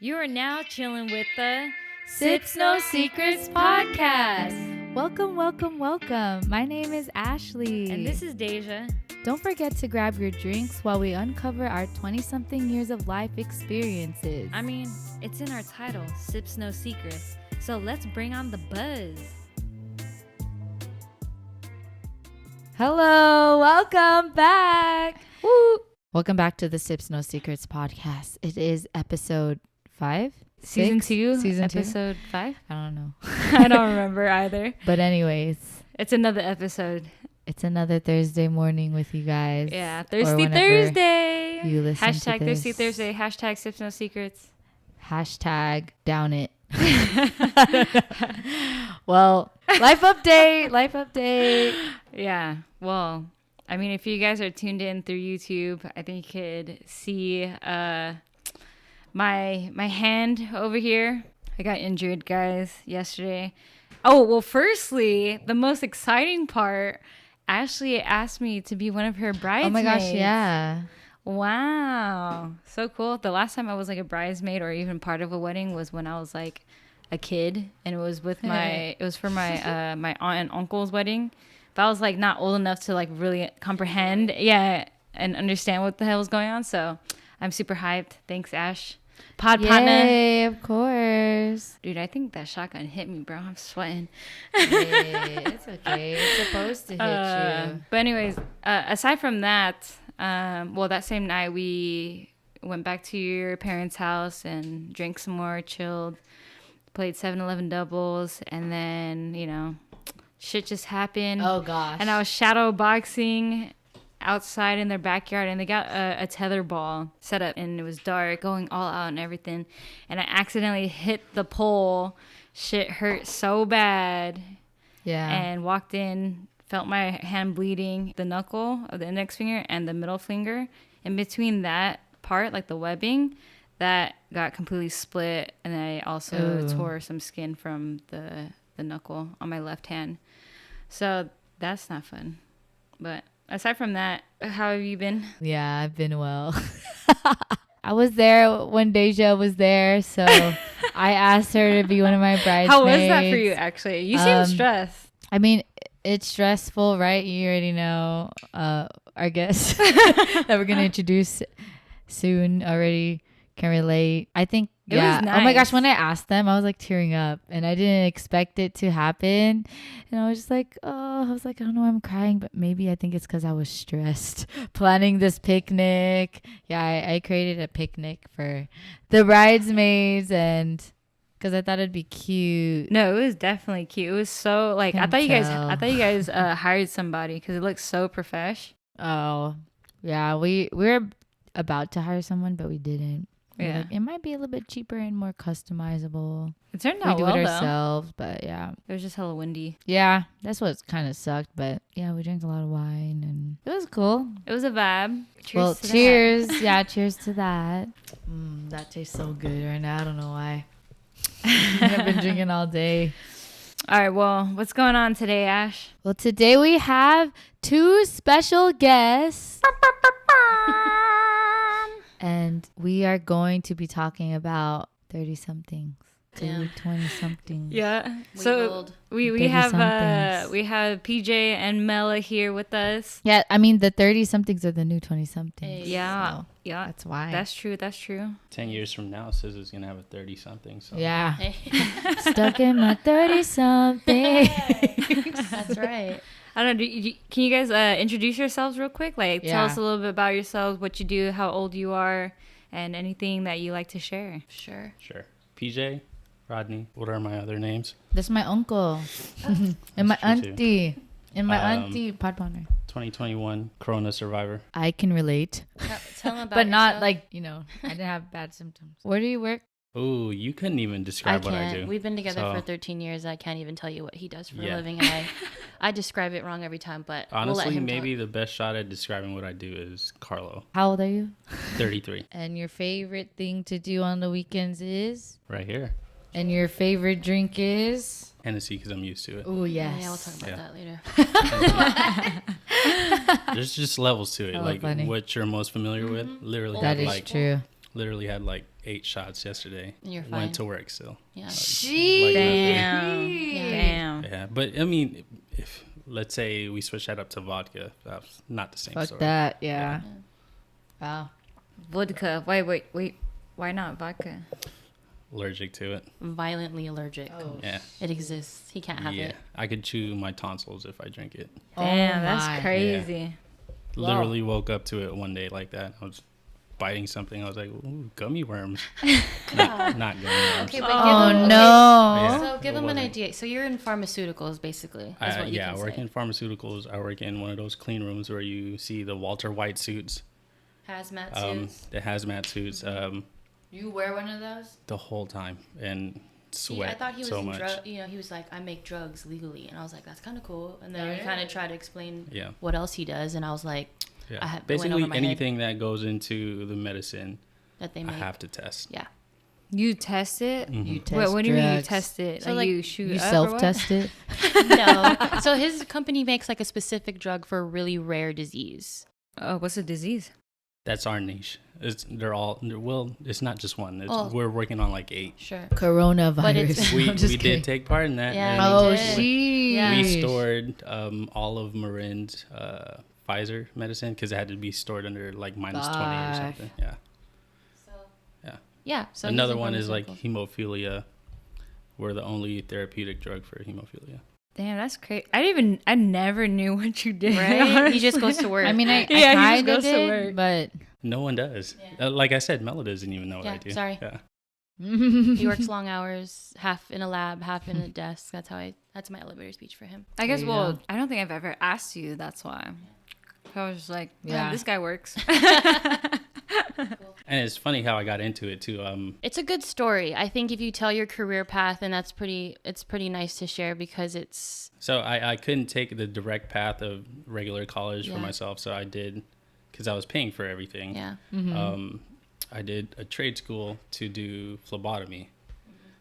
You are now chilling with the Sips No Secrets podcast. Welcome, welcome, welcome. My name is Ashley. And this is Daysia. Don't forget to grab your drinks while we uncover our 20-something years of life experiences. I mean, it's in our title, Sips No Secrets. So let's bring on the buzz. Hello, welcome back. Woo. Welcome back to the Sips No Secrets podcast. It is episode 5? Season 2? Season episode 2? 5? I don't know. I don't remember either. But anyways. It's another episode. It's another Thursday morning with you guys. Yeah, Thirsty Thursday. You listen Hashtag to this. Thirsty Thursday. Hashtag Sips No Secrets. Hashtag down it. Well, life update. Yeah, well, I mean, if you guys are tuned in through YouTube, I think you could see my hand over here. I got injured, guys, yesterday. Oh, well, firstly, the most exciting part, Ashley asked me to be one of her bridesmaids. Oh my gosh, yeah. Wow. So cool. The last time I was like a bridesmaid or even part of a wedding was when I was like a kid, and it was with it was for my my aunt and uncle's wedding. But I was like not old enough to like really comprehend, and understand what the hell was going on. So I'm super hyped. Thanks, Ash. Partner. Yay, of course. Dude, I think that shotgun hit me, bro. I'm sweating. Hey, it's okay. It's supposed to hit you. But anyways, aside from that, well, that same night we went back to your parents' house and drank some more, chilled, played 7-Eleven doubles, and then, you know, shit just happened. Oh, gosh. And I was shadow boxing outside in their backyard, and they got a tether ball set up, and it was dark, going all out and everything, and I accidentally hit the pole. Shit hurt so bad. Yeah. And walked in, felt my hand bleeding, the knuckle of the index finger and the middle finger. In between that part, like the webbing, that got completely split, and then I also tore some skin from the knuckle on my left hand. So that's not fun. But aside from that, how have you been? Yeah, I've been well. I was there when Daysia was there, so I asked her to be one of my bridesmaids. How was that for you, actually? You seem stressed. I mean, it's stressful, right? You already know our guest that we're going to introduce soon already can relate. I think, It was nice. Oh my gosh, when I asked them, I was like tearing up, and I didn't expect it to happen. And I was just like, I don't know why I'm crying, but maybe I think it's because I was stressed planning this picnic. Yeah, I created a picnic for the bridesmaids, and because I thought it'd be cute. No, it was definitely cute. It was so like I thought you guys hired somebody because it looks so profesh. Oh, yeah, we were about to hire someone, but we didn't. Yeah, like, it might be a little bit cheaper and more customizable. It turned out we well, do it though. ourselves, but yeah. It was just hella windy. Yeah, that's what kind of sucked, but yeah, we drank a lot of wine, and it was cool. It was a vibe. Cheers to cheers. That. Yeah, cheers to that. That tastes so good right now. I don't know why. I've been drinking all day. All right, well, what's going on today, Ash? Well, today we have 2 special guests. And we are going to be talking about 30-somethings to 20-somethings. Yeah. So we have PJ and Mella here with us. Yeah, I mean the 30-somethings are the new 20-somethings. Yeah. So Yeah. That's why. That's true. 10 years from now, Sis is gonna have a 30-something. So. Yeah. Stuck in my 30-something. That's right. I don't know. Can you guys introduce yourselves real quick? Like, tell us a little bit about yourselves, what you do, how old you are, and anything that you like to share. Sure. PJ, Rodney. What are my other names? This is my uncle. And my auntie. And my auntie, Podpawner. 2021 Corona survivor. I can relate. Tell them about but not yourself. like, I didn't have bad symptoms. Where do you work? Oh, you couldn't even describe what I do. We've been together for 13 years. I can't even tell you what he does for a living. And I describe it wrong every time, but honestly, we'll let him maybe talk. the best shot at describing what I do is Carlo. How old are you? 33. And your favorite thing to do on the weekends is? Right here. And your favorite drink is? Hennessy, because I'm used to it. Oh, yes. Yeah, we'll talk about that later. There's just levels to it. Oh, like funny. what you're most familiar with. Literally, That have is like true. literally had like 8 shots yesterday. And you're fine. Went to work still. Yeah. Jeez. Damn. Yeah, but I mean, if let's say we switch that up to vodka, that's not the same Fuck story. that. Yeah. Wow. Vodka. Wait. Why not vodka? Allergic to it. Violently allergic. Oh. Yeah. It exists. He can't have Yeah, it. I could chew my tonsils if I drink it. Damn, my. that's crazy. Wow. Literally woke up to it one day like that. I was biting something. I was like, ooh, gummy worms. not gummy worms. Okay, but Oh give him, no. Yeah. So give it him an wasn't. idea. So you're in pharmaceuticals, basically. Is what you Yeah, I can work say. in pharmaceuticals. I work in one of those clean rooms where you see the Walter White suits, Hazmat suits. the hazmat suits, You wear one of those? the whole time and See, sweat I thought he was so in much. he was like, I make drugs legally, and I was like, that's kind of cool. And then he kind of tried to explain Yeah. what else he does, and I was like, Yeah. I had- it went Basically over my head. anything that goes into the medicine, that they I make. have to test. Yeah. You test it? Mhm. You test Wait, what do you mean you drugs. test it? So, like, like, you shoot You up or what? self-test it? No. So his company makes like a specific drug for a really rare disease. Oh, what's the disease? That's our niche. It's not just one. Oh. We're working on like 8. Sure. Coronavirus. But it's- We I'm just did kidding. take part in that. Yeah, and we Oh, did. sheesh. Yeah. we stored all of Marin's Pfizer medicine because it had to be stored under like -20 or Gosh. something. Yeah. So, Yeah. yeah. So Another he's in one is like pharmaceuticals. hemophilia. We're the only therapeutic drug for hemophilia. Damn, that's crazy. I never knew what you did. Right? He just goes to work. I mean, I Yeah, he just kind of goes to did, work. but No one does. Yeah. Like I said, Mella doesn't even know what Yeah, I do. sorry. Yeah. He works long hours, half in a lab, half in a desk. That's my elevator speech for him. I guess, There you well, go. I don't think I've ever asked you. That's why. I was just like, yeah, Yeah. this guy works. And it's funny how I got into it too. It's a good story. I think if you tell your career path, and it's pretty nice to share because it's So I couldn't take the direct path of regular college for Yeah. myself. So I did, because I was paying for everything. yeah. I did a trade school to do phlebotomy.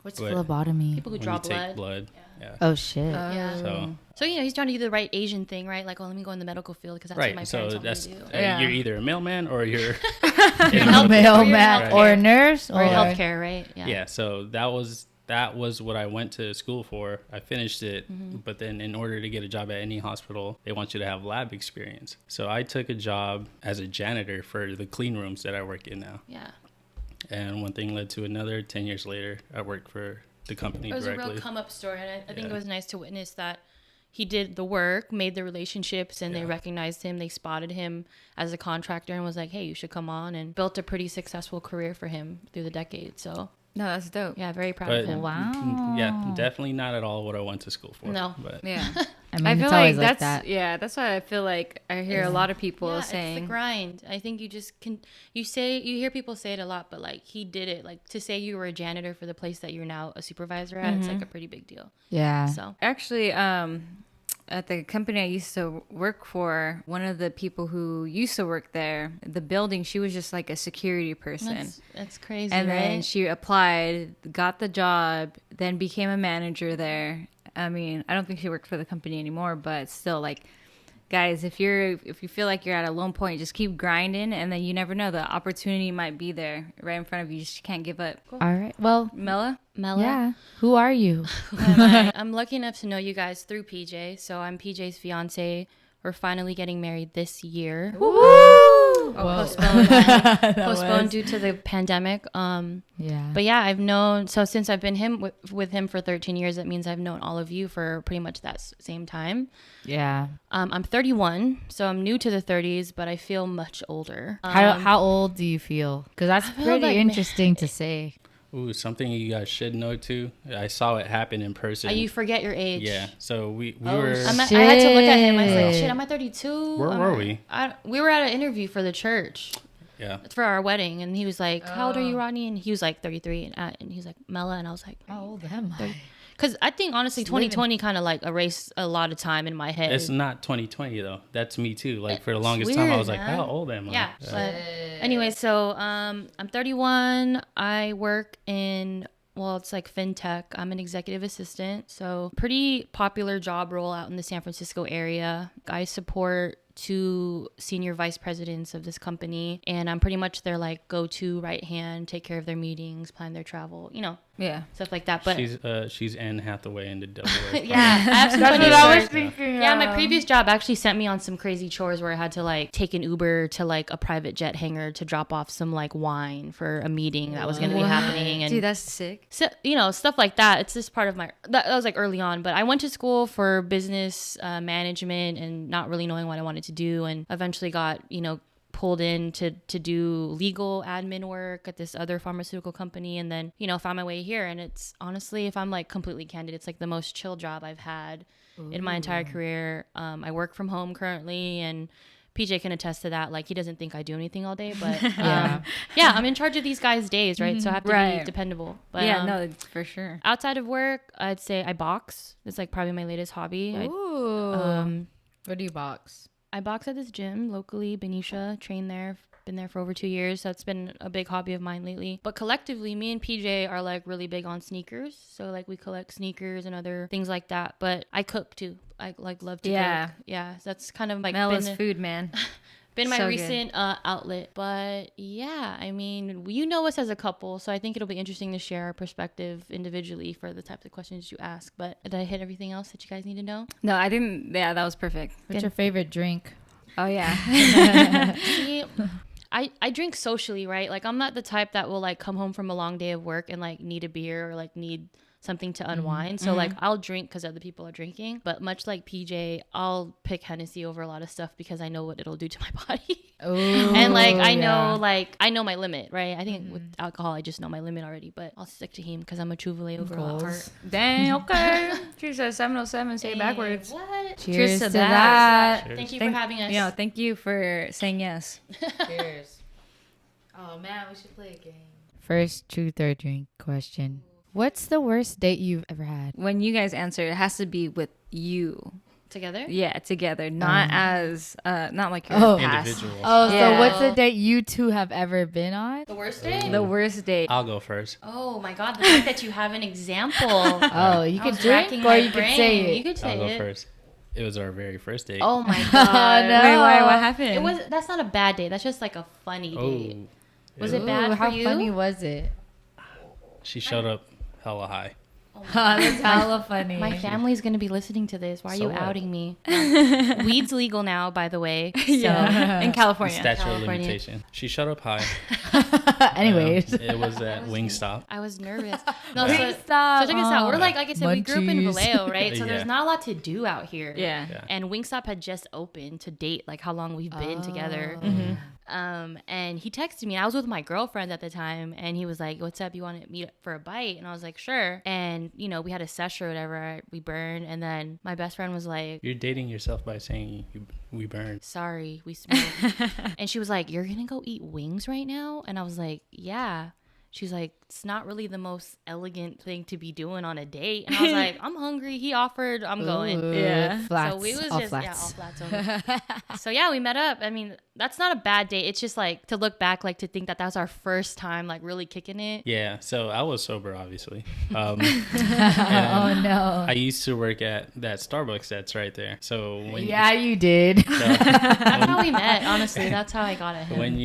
what's But- phlebotomy? People who When draw you take blood. blood. Yeah. Oh shit. Yeah. So So he's trying to do the right Asian thing, right? Like, oh, let me go in the medical field because that's what my right. parents So told me that's to do. Yeah. you're either a mailman or you're Health- Mailman Right. or a nurse Or or healthcare, right? yeah. So that was what I went to school for. I finished it, Mm-hmm. but then in order to get a job at any hospital, they want you to have lab experience. So I took a job as a janitor for the clean rooms that I work in now. Yeah. And one thing led to another. 10 years later, I worked for the company It was directly. a real come up story, and I think it Yeah. was nice to witness that he did the work, made the relationships, and they Yeah. recognized him. They spotted him as a contractor and was like, "Hey, you should come on," and built a pretty successful career for him through the decade. So No, that's dope. yeah, very proud But of him. Wow. yeah, definitely not at all what I went to school for. No. But Yeah. I mean, I feel it's like always like that's that. yeah, that's why I feel like I hear a lot of people Yeah, it's the saying grind. I think you just can. You hear people say it a lot, but like he did it. Like to say you were a janitor for the place that you're now a supervisor at, it's like a pretty big deal. Yeah. So actually at the company I used to work for, one of the people who used to work there, the building, she was just like a security person. that's crazy, And right? then she applied, got the job, then became a manager there. I mean, I don't think she worked for the company anymore, but still, like, guys, if you feel like you're at a low point, just keep grinding, and then you never know, the opportunity might be there right in front of you. You just can't give up. All right. Well, Mella? Mella. yeah. Who are you? I'm lucky enough to know you guys through PJ. So I'm PJ's fiance. We're finally getting married this year. Postponed due to the pandemic. Yeah. But yeah, I've known, so since I've been with him for 13 years, that means I've known all of you for pretty much that same time. Yeah. I'm 31, so I'm new to the 30s, but I feel much older. How old do you feel? Because that's feel pretty like interesting to say. ooh, something you guys should know too. I saw it happen in person. You forget your age. Yeah. So we Oh, were. I had to look at him. I was like, Shit. shit, am I 32? Where were we? We were at an interview for the church. Yeah. For our wedding, and he was like, how old are you, Rodney? And he was like 33, and he was like, Mella, and I was like, How old am I? because I think honestly 2020 kind of like erased a lot of time in my head. It's not 2020 though. That's me too. Like for the It's longest time, I weird, was like, man. how old am I? Yeah. But anyway, so I'm 31. I work in, well, it's like fintech. I'm an executive assistant. So pretty popular job role out in the San Francisco area. I support two senior vice presidents of this company, and I'm pretty much their like go-to right hand, take care of their meetings, plan their travel, you know, stuff like that. But she's Anne Hathaway in the Devil Wears yeah, I have some That's funny what I was stories. thinking. Yeah, my previous job actually sent me on some crazy chores where I had to like take an Uber to like a private jet hangar to drop off some like wine for a meeting that was going to be happening. And Dude, that's sick. so, you know, stuff like that. It's just part of that was like early on, but I went to school for business management and not really knowing what I wanted to do, and eventually got, you know, pulled in to do legal admin work at this other pharmaceutical company, and then, you know, found my way here. And it's honestly, if I'm like completely candid, it's like the most chill job I've had in my entire career. I work from home currently, and PJ can attest to that. Like, he doesn't think I do anything all day, but yeah, I'm in charge of these guys' days, right? So I have to be dependable. But no, for sure. outside of work, I'd say I box. It's like probably my latest hobby. Ooh. What do you box? I box at this gym locally, Benicia, train there, been there for over 2 years. So that's been a big hobby of mine lately. But collectively, me and PJ are like really big on sneakers. So like we collect sneakers and other things like that. But I cook too. I like love to cook. Yeah. So that's kind of like Mella's food, man. been my So recent outlet. But yeah, I mean, you know us as a couple, so I think it'll be interesting to share our perspective individually for the types of questions you ask. But did I hit everything else that you guys need to know? No, I didn't. Yeah, that was perfect. What's your favorite drink? Oh, yeah. See, I drink socially, right? Like, I'm not the type that will like come home from a long day of work and like need a beer or like need something to unwind. So like I'll drink because other people are drinking, but much like PJ, I'll pick Hennessy over a lot of stuff because I know what it'll do to my body. And like I know my limit, right? I think with alcohol I just know my limit already, but I'll stick to him because I'm a Truvale over a heart. Dang, okay. She said 707, say it backwards. What? Cheers to that. Thank you for having us. Yeah, thank you for saying yes. Cheers. Oh man, we should play a game. First truth or drink question. What's the worst date you've ever had? When you guys answer, it has to be with you. Together? Yeah, together. Not as, not like your past. individual. Oh, Yeah. so what's the date you two have ever been on? The worst date? The worst date. I'll go first. Oh my god, the fact that you have an example. Oh, you I could was drink racking or my you could brain. say it. You could say I'll go it. first. It was our very first date. Oh my god. no. Wait, why? What happened? That's not a bad date. That's just like a funny date. Was it Ooh, bad for how you? funny was it? She showed up hella high. That's hella funny. My family's gonna be listening to this. Why are So you what? outing me? Weed's legal now, by the way. So. Yeah. In California. Statute of California. limitation. She showed up high. Anyways. It was at Wingstop. I was nervous. No, Wingstop. so check this out. We're like I said, we grew up in Munchies. Vallejo, right? So Yeah. there's not a lot to do out here. Yeah. Yeah. And Wingstop had just opened to date like how long we've been together. And he texted me. I was with my girlfriend at the time, and he was like, "What's up? You want to meet up for a bite?" And I was like, "Sure." And you know, we had a session or whatever. We burned, and then my best friend was like, You're dating yourself by saying we burned. "Sorry, we smoked." And she was like, "You're gonna go eat wings right now?" And I was like, "Yeah." She's like, "It's not really the most elegant thing to be doing on a date." And I was like, "I'm hungry. He offered. I'm going." Ooh, Yeah. Flats. So we was all just flats. yeah, all flats only. So yeah, we met up. I mean, that's not a bad date. It's just like to look back, like to think that was our first time, like really kicking it. Yeah, so I was sober, obviously. Oh no. I used to work at that Starbucks that's right there. So when Yeah, you did. That's how we met. Honestly, that's how I got at him. when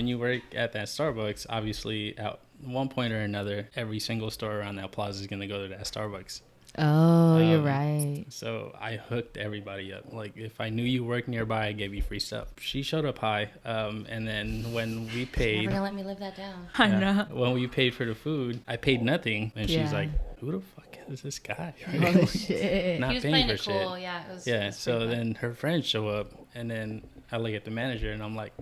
you work at that Starbucks, obviously at one point or another, every single store around that plaza is gonna go to that Starbucks. Oh, you're right. So I hooked everybody up. Like if I knew you worked nearby, I gave you free stuff. She showed up high, and then when we paid, Never gonna let me live that down. I know. when we paid for the food, I paid nothing, and she's Yeah. like, "Who the fuck is this guy?" Oh shit. Not He was paying playing for it shit. cool. Yeah, it was. Yeah, it was so pretty fun. then her friends show up, and then I look at the manager, and I'm like,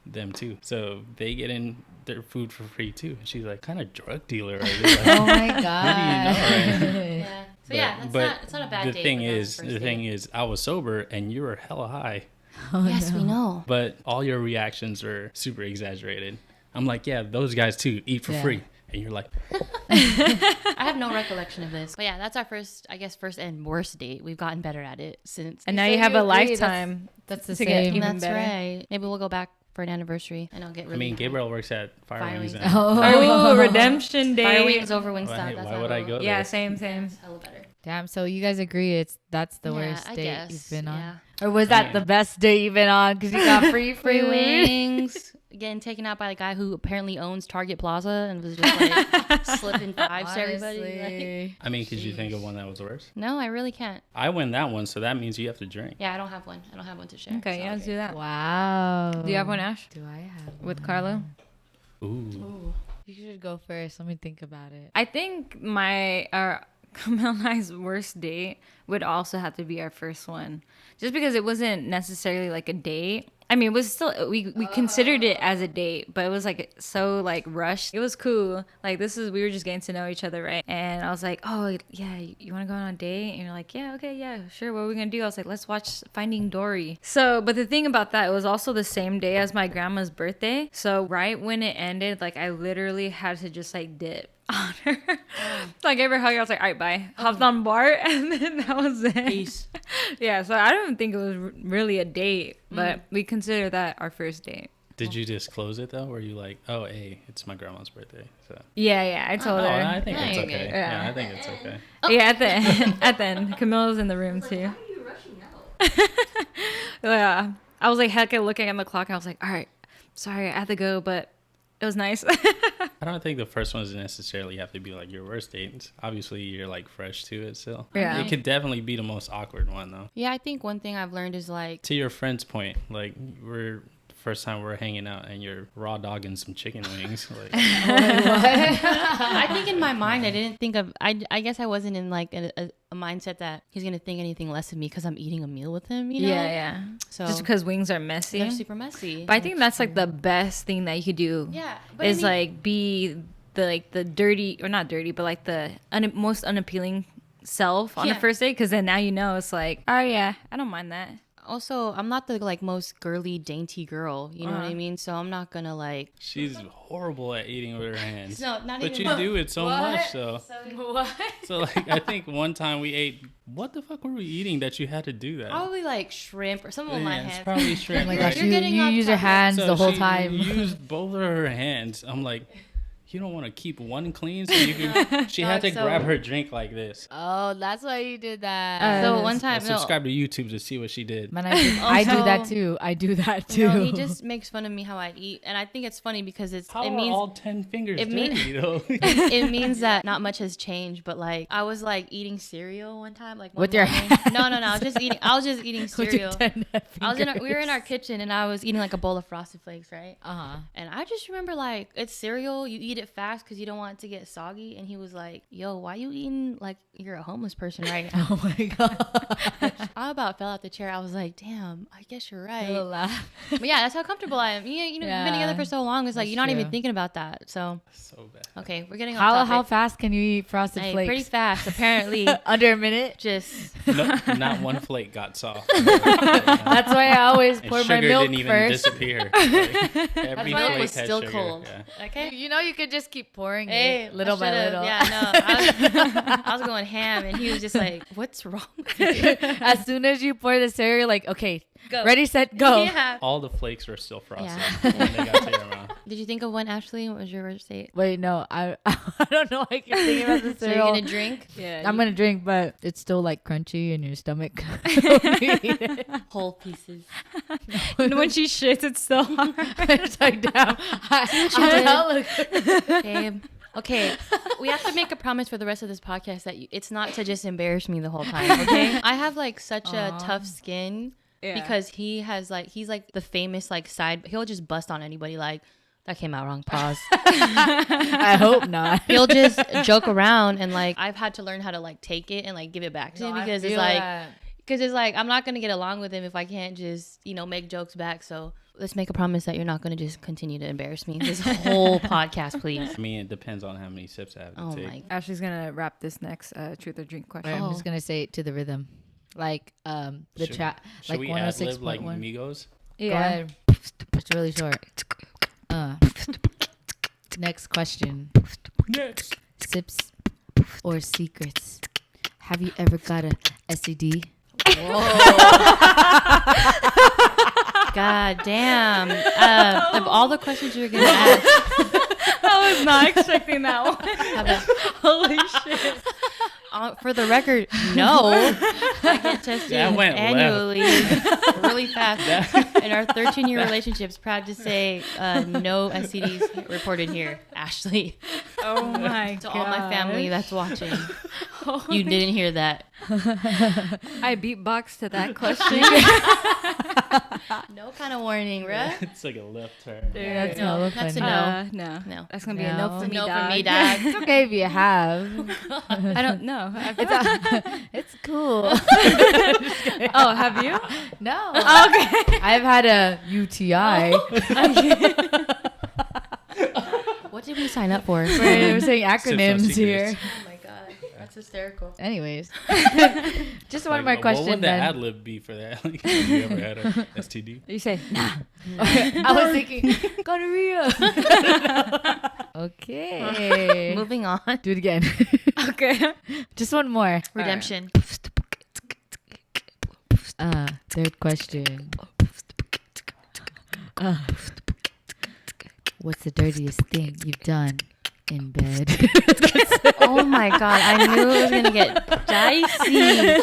them too. So they get in their food for free too. And she's like, kind of drug dealer are you? Like, Oh my god. Yeah. So yeah, it's not a bad the date. thing but that was is, the the first thing date. is, I was sober and you were hella high, Yes, we know. but all your reactions were super exaggerated. I'm like, yeah, those guys too eat for Yeah. free, and you're like, I have no recollection of this. But yeah, that's our first and worst date. We've gotten better at it since. And now So you have you a agree lifetime. That's the To get same. even That's better. right. Maybe we'll go back for an anniversary and I'll get really I mean, high. Gabriel works at Fire Fire Wings. Wings. now. Oh, redemption day. Fire Wings over Wingstop. Why That's would how I we'll- go there? Yeah, same. That's hella better. Damn. So you guys agree that's the Yeah, worst I date guess, you've been on? yeah. Or was that the best date you've been on because you got free Free food? wings, getting taken out by a guy who apparently owns Target Plaza and was just like slipping fives to everybody. Like, Honestly. I mean, could you think of one that was worse? no, I really can't. I win that one, so that means you have to drink. Yeah, I don't have one. I don't have one to share. Okay, so. yeah, let's do that. Wow. Do you have one, Ash? Do I have With one? Carlo? Ooh. You should go first. Let me think about it. I think my Camille and I's worst date would also have to be our first one, just because it wasn't necessarily like a date. I mean, it was still we considered it as a date, but it was like so like rushed. It was cool. Like we were just getting to know each other, right? And I was like, oh yeah, you want to go on a date? And you're like, yeah, okay, yeah, sure. What are we gonna do? I was like, let's watch Finding Dory. So, but the thing about that, it was also the same day as my grandma's birthday. So right when it ended, like I literally had to just like dip on her. So I gave her a hug. I was like, all right, bye. Hopped on board, and then that was it. Peace. Yeah, so I don't think it was really a date, but we consider that our first date. Did you disclose it though? Were you like, oh, hey, it's my grandma's birthday? So. Yeah, I told Oh, her. I think Yeah, it's you're okay. good. Yeah, I think it's okay. Yeah, at the end, Camilla's in the room too. Why are you rushing out? Yeah, I was like hecka looking at the clock. I was like, all right, sorry, I have to go, but it was nice. I don't think the first one doesn't necessarily have to be like your worst date. Obviously, you're like fresh to it still. Yeah. It could definitely be the most awkward one though. Yeah, I think one thing I've learned is like, To your friend's point, like first time we're hanging out and you're raw dogging some chicken wings. Like, I think in my mind, I didn't think of, I guess I wasn't in like a mindset that he's going to think anything less of me because I'm eating a meal with him, you know? Yeah. So Just because wings are messy. they're super messy. But I think that's like the best thing that you could do. Yeah. But Is I mean, like be the dirty, or not dirty, but like the most unappealing self on the Yeah. first date, because then now you know it's like, oh yeah, I don't mind that. also, I'm not the like most girly, dainty girl, you know what I mean? So I'm not going to like, she's horrible at eating with her hands. no, not But even. you do it so much, so. What? So like, I think one time we ate. What the fuck were we eating that you had to do that? Probably like shrimp or something with my it's hands. probably Oh shrimp. my right? gosh, You're you getting off use your topic. hands So the whole she time. used both of her hands. I'm like, you don't want to keep one clean, so you can. She had to So- grab her drink like this. Oh, that's why you did that. So one time, no, Subscribe to YouTube to see what she did. Man, I do that Also- too. I do that too. no, he just makes fun of me how I eat, and I think it's funny because How it are means all 10 fingers it mean- dirty though? it means that not much has changed. But like I was like eating cereal one time, like one With your morning. No, I was just eating. I was just eating With your cereal. 10 We were in our kitchen, and I was eating like a bowl of Frosted Flakes, right? Uh-huh. And I just remember like it's cereal. You eat it fast because you don't want it to get soggy. And he was like, "Yo, why you eating like you're a homeless person right now?" Oh my god. I about fell out the chair. I was like, "Damn, I guess you're right." You'll laugh. But yeah, that's how comfortable I am. You've been together for so long. It's like That's you're not even true. thinking about that. So So bad. okay, we're getting off How topic. fast can you eat Frosted Hey, Flakes? pretty fast. Apparently, Under a minute. just No, not one flake got soft. That's why I always And pour sugar my milk didn't even first. disappear. Like, every why it flake was had still sugar. cold. Yeah. okay. You know, you could just keep pouring Hey, it little I by should've- little. Yeah, no, I was going ham, and he was just like, "What's wrong with you?" As soon as you pour the cereal, like, okay, Go. ready, set, go. Yeah. All the flakes were still frosted Yeah. when they got to your mouth. Did you think of one, Ashley? What was your worst date? Wait, no, I don't know. I keep thinking about the So you're cereal. gonna drink Yeah, I'm gonna drink, but it's still like crunchy in your stomach. whole pieces. and when she shits, it's so hard. It's like, damn. Babe. Okay, we have to make a promise for the rest of this podcast that it's not to just embarrass me the whole time. Okay, I have like such a tough skin because he's like the famous like side. He'll just bust on anybody like. That came out wrong. Pause. I hope not. He'll just joke around and like I've had to learn how to like take it and like give it back to him because it's like I'm not gonna get along with him if I can't just make jokes back. So let's make a promise that you're not gonna just continue to embarrass me this whole podcast, please. I mean, it depends on how many sips I have to Oh take. my. Ashley's gonna wrap this next truth or drink question. I'm just gonna say it to the rhythm, like the Should- chat, Should like we ad-lib 106.1. like Migos? Go ahead. It's really short. Next question. Next. Sips or secrets? Have you ever got a STD? God damn. Of all the questions you were gonna ask, I was not expecting that one. Holy shit. For the record, no. I get tested That went annually, really fast. And our 13-year relationship's proud to say no STDs reported here, Ashley. Oh my god. To all my family that's watching, you didn't hear that. I beatboxed to that question. No kind of warning, bruh. It's like a left turn. Dude, that's No, hella that's a funny. no. No. No. That's gonna be a no No. for me, No dog. for me, dad. It's okay if you have. I don't know. It's cool. Oh, have you? No. Okay. I've had a UTI. What did we sign up for? We're saying Sips on acronyms secrets. here. Oh my god, that's hysterical. Anyways, just one more What question would the then. ad lib be for that? Like, have you ever had a STD? You say nah. I was thinking gonorrhea. Okay. Moving on. Do it again. Okay. Just one more. Redemption. Third question. What's the dirtiest thing you've done in bed? Oh my god, I knew it was gonna get dicey.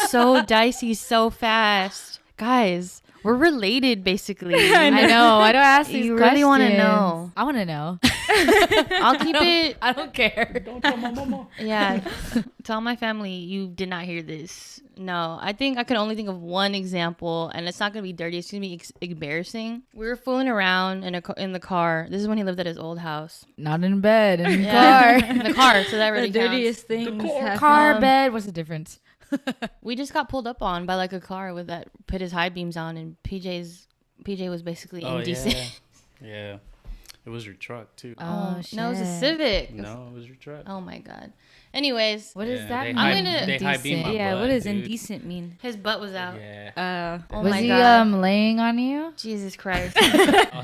So dicey, so fast. Guys, we're related basically. I know. I don't ask these You questions. really wanna know. I want to know. I'll keep it. I don't care. Don't tell my mama. Yeah. Tell my family you did not hear this. No, I think I can only think of one example, and it's not gonna be dirty. It's gonna be embarrassing. We were fooling around in the car. This is when he lived at his old house. Not in bed. In the Yeah. car. In the car. So that The really dirtiest counts. thing. Car, bed. What's the difference? We just got pulled up on by like a car with that put his high beams on, and PJ was basically indecent. Yeah. It was your truck too. Oh, No, it was a shit. Civic. No, it was your truck. Oh my god. Anyways, What does Yeah, that they mean? high- I'm gonna- they high beam my Yeah, butt, what does dude. indecent mean? his butt was out. Yeah. Oh Was my he god. laying on you? Jesus Christ.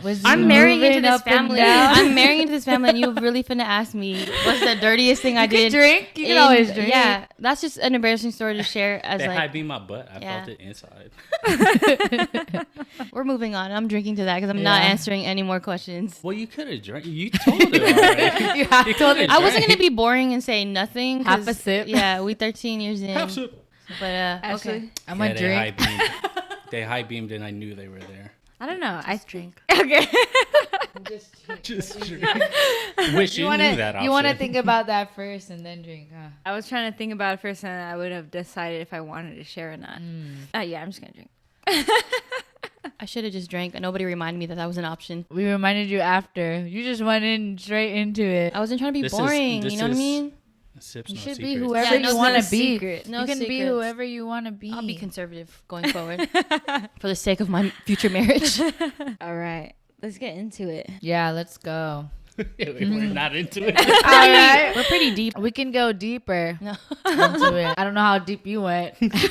Was I'm he marrying into moving this up and family. down? I'm marrying into this family, and you really finna ask me what's the dirtiest thing I You can did? drink. You can in- always drink. Yeah, that's just an embarrassing story to share. As They high like, beam my butt. I Yeah. felt it inside. we're moving on. I'm drinking to that because I'm not Yeah. answering any more questions. Well, you could have drank. You told it already. You have told it. I wasn't gonna be boring and say nothing. Half a 'cause, sip. Yeah, we 13 years in. Half sip. But Ashley? okay. I'm Yeah, gonna drink. They high beamed and I knew they were there. I don't know. I drink. Okay. Just drink. Wish you, wanna, knew that option. You want to think about that first and then drink, huh? I was trying to think about it first, and I would have decided if I wanted to share or not. Yeah, I'm just gonna drink. I should have just drank. Nobody reminded me that that was an option. We reminded you after. You just went in straight into it. I wasn't trying to be This is- boring. this You know what I is- mean? Sips, You no should be secrets. whoever Yeah, no you want to be. secret. No You can be secrets. whoever you want to be. I'll be conservative going forward for the sake of my future marriage. All right, let's get into it. Yeah, let's go. We're not into it. All right. We're pretty deep. We can go deeper No. into it. I don't know how deep you went. Because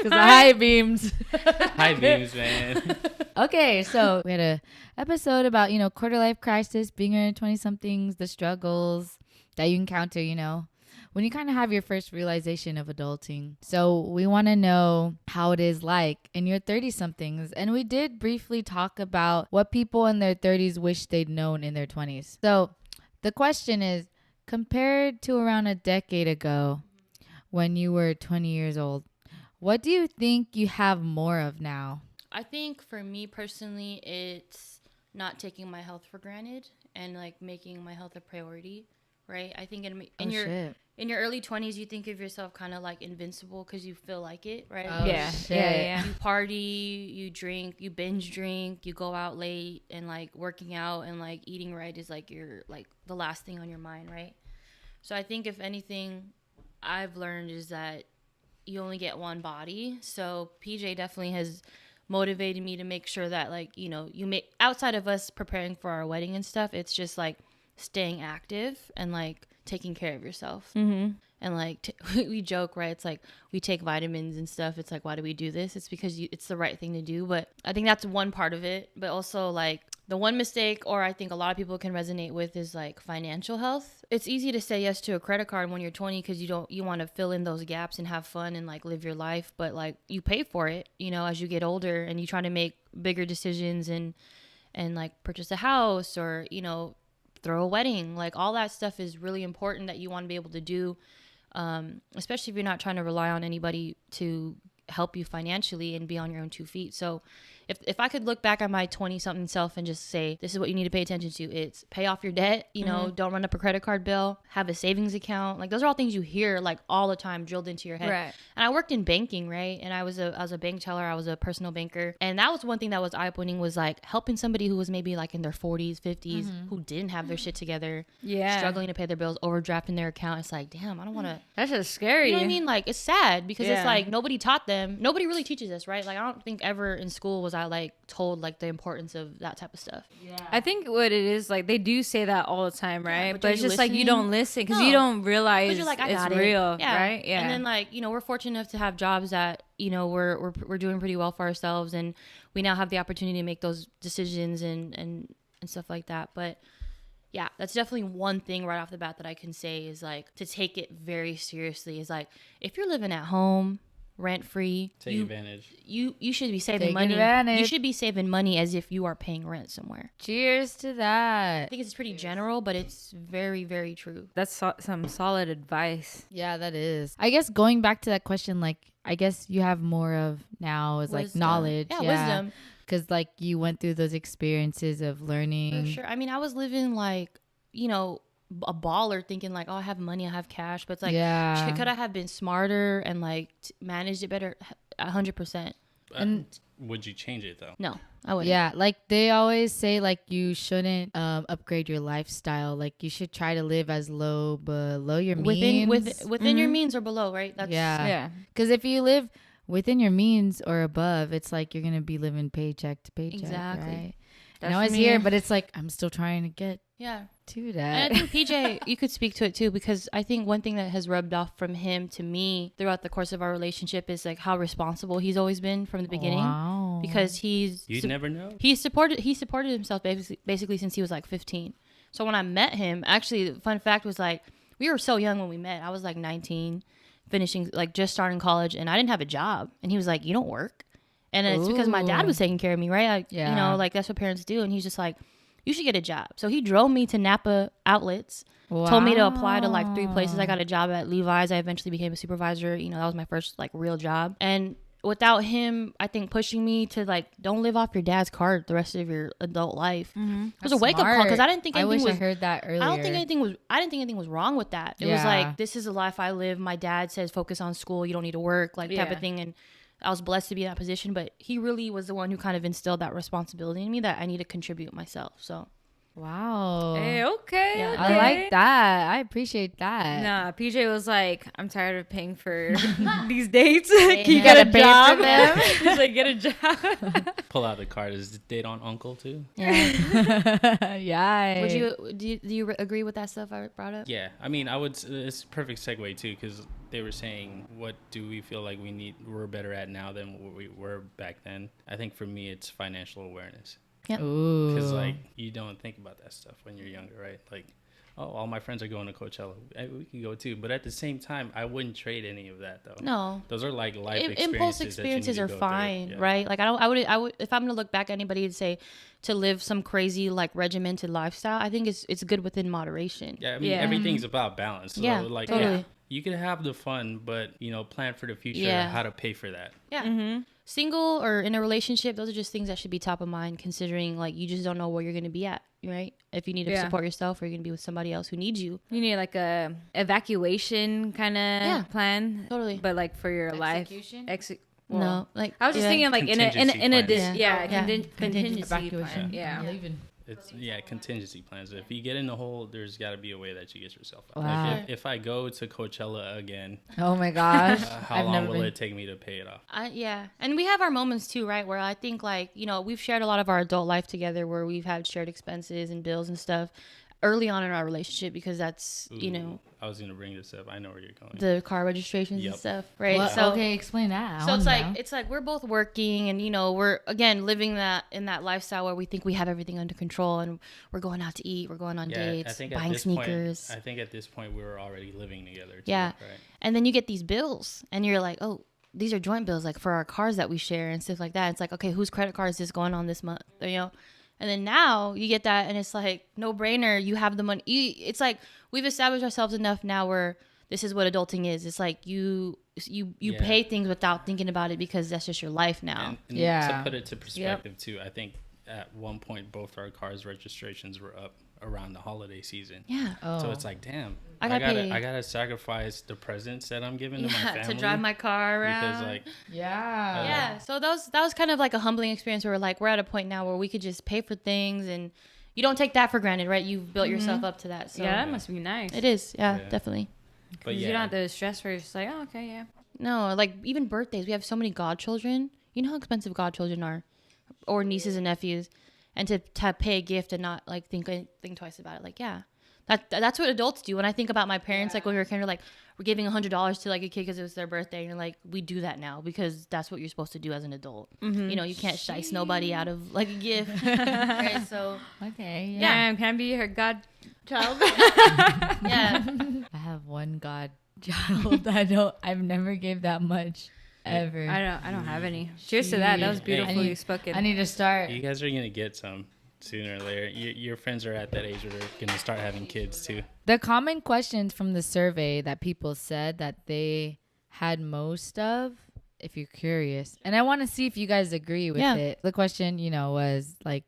the high beams. High beams, man. Okay, so we had a episode about, quarter life crisis, being in 20-somethings, the struggles that you encounter, when you kind of have your first realization of adulting. So we want to know how it is like in your 30-somethings. And we did briefly talk about what people in their 30s wish they'd known in their 20s. So the question is, compared to around a decade ago when you were 20 years old, what do you think you have more of now? I think for me personally, it's not taking my health for granted and like making my health a priority, right? I think in your early 20s, you think of yourself kind of like invincible because you feel like it, right? Oh, Yeah. shit. Yeah. You party, you drink, you binge drink, you go out late, and like working out and like eating right is like your like the last thing on your mind, right? So I think if anything I've learned is that you only get one body. So PJ definitely has motivated me to make sure that like, you make outside of us preparing for our wedding and stuff, it's just like staying active and like taking care of yourself. Mm-hmm. And like we joke, right? It's like we take vitamins and stuff. It's like, why do we do this? It's because it's the right thing to do. But I think that's one part of it. But also like the one mistake, or I think a lot of people can resonate with, is like financial health. It's easy to say yes to a credit card when you're 20 because you want to fill in those gaps and have fun and like live your life. But like you pay for it, as you get older and you try to make bigger decisions and like purchase a house or, throw a wedding. Like all that stuff is really important that you want to be able to do, especially if you're not trying to rely on anybody to help you financially and be on your own 2 feet. So if I could look back at my 20-something self and just say, this is what you need to pay attention to, it's pay off your debt, you know, don't run up a credit card bill, have a savings account. Like those are all things you hear like all the time drilled into your head. Right. And I worked in banking, right? And I was a bank teller. I was a personal banker. And that was one thing that was eye-opening, was like helping somebody who was maybe like in their 40s, 50s, who didn't have their shit together, struggling to pay their bills, overdrafting their account. It's like, damn, I don't want to. That's just scary. You know what I mean? Like, it's sad because it's like nobody taught them. Nobody really teaches us, right? Like, I don't think ever in school was I like told like the importance of that type of stuff. Yeah. I think what it is, like, they do say that all the time, right? but but are it's you just like you listening? don't listen because you don't realize You're like, I it's got it. real, Yeah. right? Yeah. And then like, you know, we're fortunate enough to have jobs that, you know, we're doing pretty well for ourselves, and we now have the opportunity to make those decisions and stuff like that. But yeah, that's definitely one thing right off the bat that I can say is like to take it very seriously. Is like, if you're living at home rent free, Take advantage. You should be saving Take money. advantage. You should be saving money as if you are paying rent somewhere. Cheers to I that. think it's pretty general, but it's very, very true. That's some solid advice. Yeah, that is. I guess going back to that question, like, I guess you have more of now is like Wisdom. knowledge. Yeah, wisdom. Because like you went through those experiences of learning. For sure. I mean, I was living like, you know, a baller, thinking like, oh, I have money, I have cash, but it's like, could I have been smarter and like managed it better? 100%. And would you change it though? No, I wouldn't. yeah, like they always say, like you shouldn't upgrade your lifestyle. Like you should try to live as low below your means. Within your means or below, right? That's Yeah. Because if you live within your means or above, it's like you're gonna be living paycheck to paycheck. Exactly. Right? That's And I was me. here, but it's like I'm still trying to get Yeah. to And that. I think PJ, you could speak to it too, because I think one thing that has rubbed off from him to me throughout the course of our relationship is like how responsible he's always been from the beginning. Wow. Because You'd never know. he supported himself basically since he was like 15. So when I met him, actually, the fun fact was like we were so young when we met. I was like 19, finishing like just starting college, and I didn't have a job. And he was like, "You don't work," and it's because my dad was taking care of me, right? You know, like that's what parents do. And he's just like, "You should get a job." So he drove me to Napa outlets. Told me to apply to like 3 places. I got a job at Levi's. I eventually became a supervisor. You know, that was my first like real job. And without him, I think pushing me to like, don't live off your dad's card the rest of your adult life. It was a wake up call, because I didn't think anything I wish was. I heard that earlier. I didn't think anything was wrong with that. It was like, this is a life I live. My dad says focus on school. You don't need to work, like type of thing. And I was blessed to be in that position. But he really was the one who kind of instilled that responsibility in me that I need to contribute myself. So. Wow. Hey, okay, Yeah. okay. I like that. I appreciate that. Nah, PJ was like, I'm tired of paying for these dates. You Can you get a gotta pay job? for them. He's like, get a job. Pull out the card. Is it date on uncle too? Yeah. Yeah. Do you agree with that stuff I brought up? Yeah. I mean, I would. It's a perfect segue too, because they were saying, what do we feel like we're better at now than what we were back then? I think for me, it's financial awareness. Ooh. Because like you don't think about that stuff when you're younger, right? Like, oh, all my friends are going to Coachella. We can go too. But at the same time, I wouldn't trade any of that though. No. Those are like life Impulse experiences are that you need to go fine, through. Yeah. right? Like I would if I'm gonna look back at anybody and say to live some crazy like regimented lifestyle, I think it's good within moderation. Yeah, I mean, Yeah. everything's about balance. So, Yeah, like, totally. yeah, you can have the fun, but, you know, plan for the future, Yeah. how to pay for that. Yeah. Single or in a relationship, those are just things that should be top of mind, considering like you just don't know where you're gonna be at, right? If you need to Yeah. support yourself, or you're gonna be with somebody else who needs you. You need like a evacuation kind of plan. Totally. But like for your Execution? life. No, like I was just thinking like in a Contingency yeah, plans. contingency Evacuation. plan. Yeah. Leaving. It's contingency plans. If you get in the hole, there's got to be a way that you get yourself out. Wow. Like if I go to Coachella again, Oh my gosh. how I've long never will been. it take me to pay it off? Yeah. And we have our moments too, right? Where I think like, you know, we've shared a lot of our adult life together, where we've had shared expenses and bills and stuff early on in our relationship, because that's, you know, Ooh, I was gonna bring this up. I know where you're going. the car registrations Yep. and stuff, right? What? So Okay, explain that. I So wanna it's know. like we're both working, and you know, we're again living in that lifestyle where we think we have everything under control, and we're going out to eat, we're going on dates, buying sneakers. I think at this point we were already living together. Too, Yeah. Right? And then you get these bills, and you're like, oh, these are joint bills, like for our cars that we share and stuff like that. It's like, okay, whose credit card is this going on this month? You know, And then now you get that, and it's like no brainer. You have the money. It's like we've established ourselves enough now where this is what adulting is. It's like you pay things without thinking about it because that's just your life now. And to put it to perspective too, I think at one point both our cars registrations were up around the holiday season. Yeah. So it's like, damn, I gotta sacrifice the presents that I'm giving to my family to drive my car around. because like yeah. So that was kind of like a humbling experience where we're at a point now where we could just pay for things, and you don't take that for granted, right? You've built yourself up to that. So Yeah, that must be nice. it is. Yeah, definitely. But you don't have to stress for just like, oh, okay, yeah. No, like even birthdays. We have so many godchildren. You know how expensive godchildren are, or nieces and nephews, and to pay a gift and not like think twice about it. Like, yeah, that's what adults do. When I think about my parents, like when we were kind of like we're giving $100 to like a kid because it was their birthday, and you're like, we do that now because that's what you're supposed to do as an adult. Mm-hmm. You know, you can't shice nobody out of like a gift. Right? So Okay. Yeah, can I be her godchild? yeah. I have one godchild. I've never gave that much ever. I don't have any. Cheers to that. That was beautifully spoken. I need to start. you guys are gonna get some sooner or later. Your friends are at that age where they're gonna start having kids too. The common questions from the survey that people said that they had most of, if you're curious, and I want to see if you guys agree with it. The question, was like,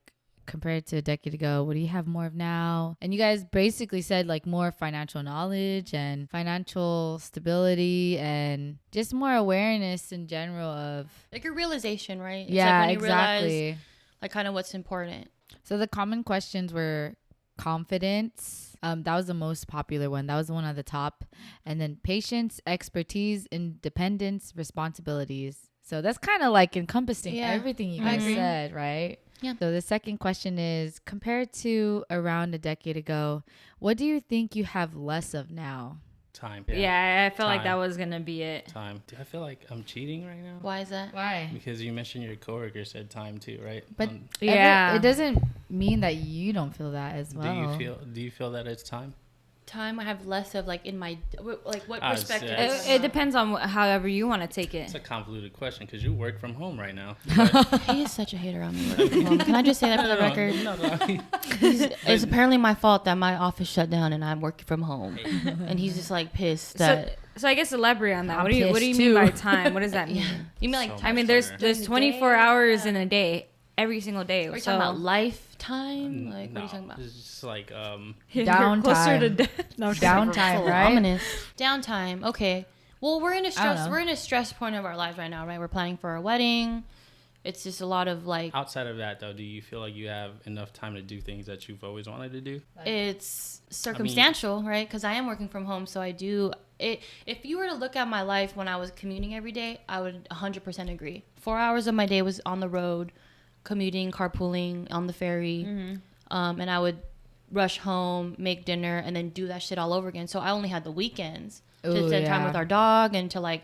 compared to a decade ago, what do you have more of now? And you guys basically said like more financial knowledge and financial stability and just more awareness in general of Like a realization, right? It's yeah, like when you exactly. realize, like kind of what's important. So the common questions were confidence. That was the most popular one. That was the one at the top. And then patience, expertise, independence, responsibilities. So that's kind of like encompassing everything you guys said, right? Yeah. So the second question is, compared to around a decade ago, what do you think you have less of now? Time. Yeah, I felt like Time. that was gonna be it. Time. Do I feel like I'm cheating right now? Why is that? Why? Because you mentioned your coworker said time too, right? But Yeah. it doesn't mean that you don't feel that as well. Do you feel that it's time? Time I have less of, like in my like what Ah, perspective? yeah. It depends on however you want to take It's it. a convoluted question because you work from home right now. He is such a hater on me. Working from home. Can I just say that for the record? No, It's apparently my fault that my office shut down and I'm working from home, and he's just like pissed that. So I guess elaborate on that. I'm What do you pissed mean by too. time? What does that mean? You mean like So I mean, much there's harder. 24 hours in a day, every single day. Are you so talking about lifetime? Like what are you talking about? It's just like you're Downtime. closer to death. No, I'm just kidding. Downtime, So right? ominous. Downtime. Okay. Well, we're in a I don't stress. know. We're in a stress point of our lives right now, right? We're planning for our wedding. It's just a lot of like. outside of that though. Do you feel like you have enough time to do things that you've always wanted to do? It's circumstantial, right? Because I am working from home, so I do it. If you were to look at my life when I was commuting every day, I would 100% agree. 4 hours of my day was on the road, commuting, carpooling, on the ferry, and I would rush home, make dinner, and then do that shit all over again. So I only had the weekends to Ooh, spend time yeah. with our dog and to like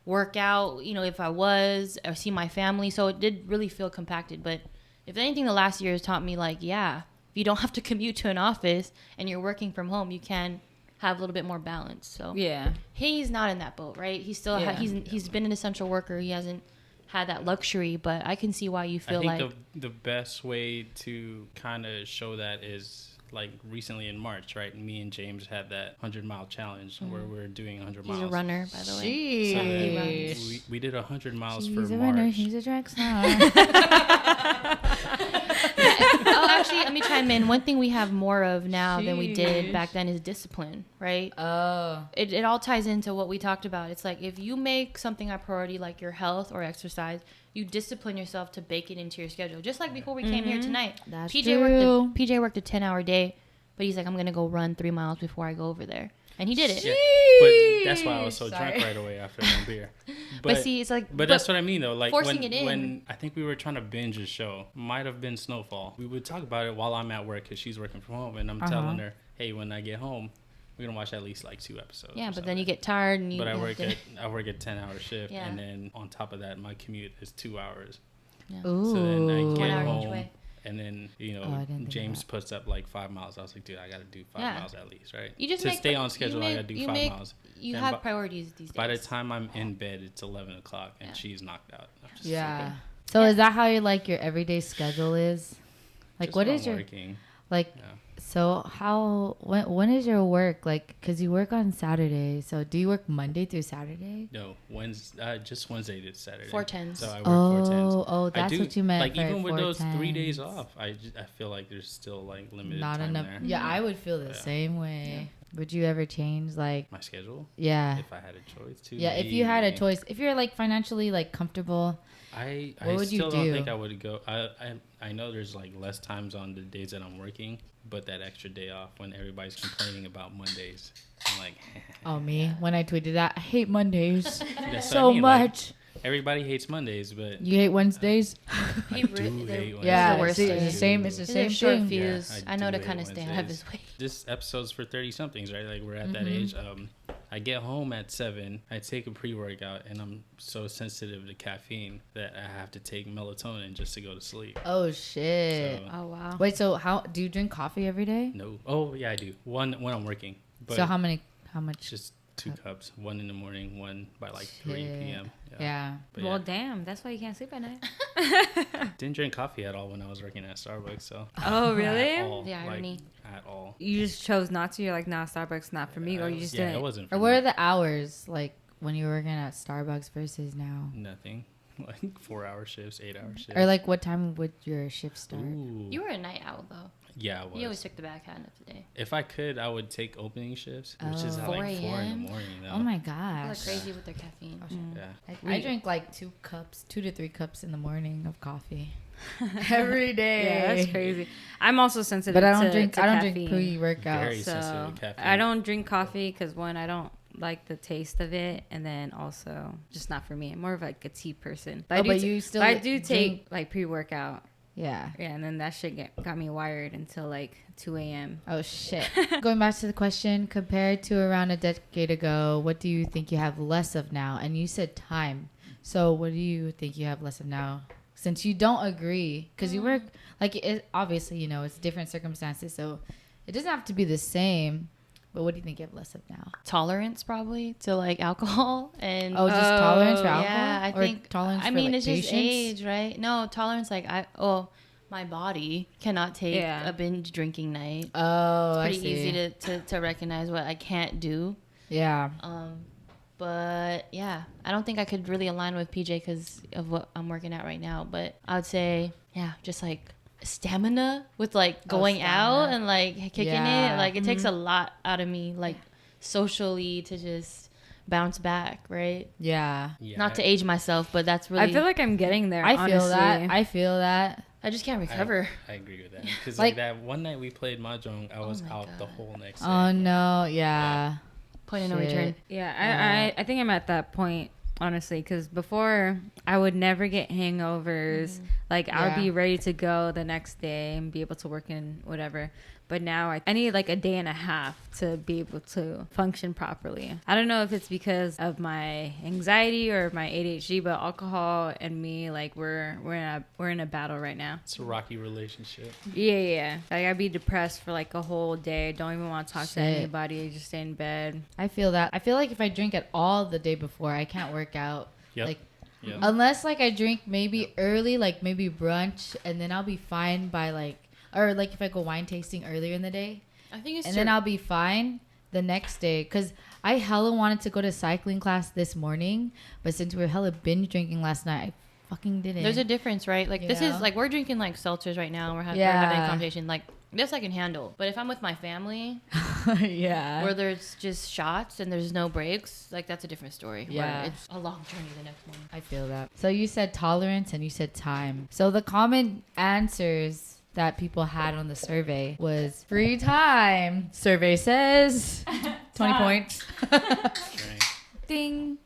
work out, if I was, or see my family. So it did really feel compacted. But if anything, the last year has taught me like, yeah, if you don't have to commute to an office and you're working from home, you can have a little bit more balance. So Yeah. he's not in that boat, right? He's still he's been an essential worker. He hasn't had that luxury, but I can see why you feel I think like the best way to kind of show that is like recently in March, right? Me and James had that 100-mile challenge where we're doing 100 miles. he's a runner, by the way. So Jeez. then we did 100 miles He's for a March. runner. He's a track star. Oh, actually, let me chime in. One thing we have more of now than we did back then is discipline, right? Oh. It all ties into what we talked about. It's like if you make something a priority like your health or exercise, you discipline yourself to bake it into your schedule. Just like before we came here tonight. That's PJ true. worked a 10-hour day, but he's like, I'm going to go run 3 miles before I go over there. And he did it. Yeah, but that's why I was so Sorry. drunk right away after one beer. But see, it's like But that's what I mean though. Like forcing it in. when I think we were trying to binge a show, might have been Snowfall. We would talk about it while I'm at work because she's working from home, and I'm telling her, hey, when I get home, we're gonna watch at least like 2 episodes. yeah, or but then something. you get tired and you. But I have work to- at I work a 10-hour shift, Yeah. and then on top of that, my commute is 2 hours. Ooh. So then I 1 get hour each home, way. and then I didn't think of James that. puts up like 5 miles. I was like, dude, I gotta do 5 Yeah. miles at least, right? You just to make- stay on you schedule. I make- gotta do you 5 make- miles. You And have priorities these days. By the time I'm in bed, it's 11 o'clock, and Yeah. she's knocked out. I'm just Yeah. like, So is that how you like your everyday schedule is? Like, Just what when is I'm your working. like? Yeah. So how when is your work like? Cause you work on Saturday. So do you work Monday through Saturday? No, just Wednesday to Saturday. 4/10s. So I work 4/10s. Oh, I that's do, what you meant. like for even with those 3 4/10s. days off, I feel like there's still like limited Not time enough. there. Yeah, I would feel the Yeah. same way. Would you ever change like? My schedule, Yeah. if I had a choice to. Yeah, if you had a maybe. choice, if you're like financially like comfortable, I What would you still don't do? think I would go. I know there's like less times on the days that I'm working, but that extra day off when everybody's complaining about Mondays, I'm like, oh me, when I tweeted that, I hate Mondays that's what so I mean, like, much. everybody hates Mondays, but You hate Wednesdays? I do hate Wednesdays. Yeah, the worst see, day. it's the same. It's the He's same a short thing. fuse. Yeah, I I know do to hate kind of stay out of Wednesdays. his way. This episode's for 30 somethings, right? Like we're at that age. I get home at 7. I take a pre-workout, and I'm so sensitive to caffeine that I have to take melatonin just to go to sleep. Oh shit. So, Oh wow. Wait, so how do you drink coffee every day? no. Oh yeah, I do. One when I'm working, but So how much? just 2 cups. One in the morning, one by like 3 Shit. p.m. Yeah. But Well, yeah. damn. That's why you can't sleep at night. Didn't drink coffee at all when I was working at Starbucks. So Oh, really? At all, The irony. Like, at all. You just chose not to. You're like, nah, Starbucks not for me, or you just yeah, didn't. it wasn't. For Or what me. are the hours like when you're working at Starbucks versus now? Nothing. Like 4-hour shifts, 8-hour shifts. Or like what time would your shift start? Ooh. You were a night owl though. Yeah, I was. You always took the backhand of the day. If I could, I would take opening shifts, which is at 4 like 4 in the a.m.? morning. Though. Oh my People are gosh. crazy with their caffeine. Yeah. I drink like 2 to 3 cups in the morning of coffee every day. Yeah, that's crazy. I'm also sensitive. But I don't to drink. to I don't caffeine. drink pre-workout. Very sensitive to caffeine. I don't drink coffee because one, I don't like the taste of it, and then also just not for me. I'm more of like a tea person. Oh, but you still But I do drink- take like pre-workout. Yeah. Yeah, and then that shit got me wired until like 2 a.m. Oh shit. Going back to the question, compared to around a decade ago, what do you think you have less of now? And you said time. So what do you think you have less of now? Since you don't agree, because you work like it, obviously, you know, it's different circumstances, so it doesn't have to be the same. But what do you think you have less of now? Tolerance probably to like alcohol and Oh, just tolerance for alcohol? yeah, I Or think tolerance I for, mean like, it's just patience? age, right? No, tolerance like my body cannot take Yeah. a binge drinking night. Oh, Pretty I see. easy to recognize what I can't do. Yeah. But yeah, I don't think I could really align with PJ because of what I'm working at right now. But I would say, yeah, just like stamina with like going out stamina. and like kicking Yeah. it. Like it takes a lot out of me, like socially to just bounce back, right? Yeah. Yeah, Not to age myself, but that's really. I feel like I'm getting there. I feel honestly. that. I feel that. I just can't recover. I agree with that. Because Like- like that one night we played mahjong, I was my out the God. whole next day. Oh no. Yeah. Point of no Shit. return. Yeah, I think I'm at that point, honestly, because before I would never get hangovers. Like I would Yeah. be ready to go the next day and be able to work in whatever. But now I need like a day and a half to be able to function properly. I don't know if it's because of my anxiety or my ADHD, but alcohol and me, like we're in a battle right now. It's a rocky relationship. Yeah. Like I'd be depressed for like a whole day. Don't even want to talk to Shit. anybody. Just stay in bed. I feel that. I feel like if I drink at all the day before, I can't work out. Yep. Like Yep. unless like I drink maybe early, like maybe brunch, and then I'll be fine by like, or like if I go wine tasting earlier in the day, I think it's and then I'll be fine the next day. Cause I hella wanted to go to cycling class this morning, but since we were hella binge drinking last night, I fucking didn't. There's a difference, right? Like this Yeah. is like we're drinking like seltzers right now. We're having Yeah. a conversation. Like this I can handle. But if I'm with my family, yeah. where there's just shots and there's no breaks, like that's a different story. Yeah. Where it's a long journey the next morning. I feel that. So you said tolerance and you said time. So the common answers that people had on the survey was free time. Survey says 20 points. Right. Ding.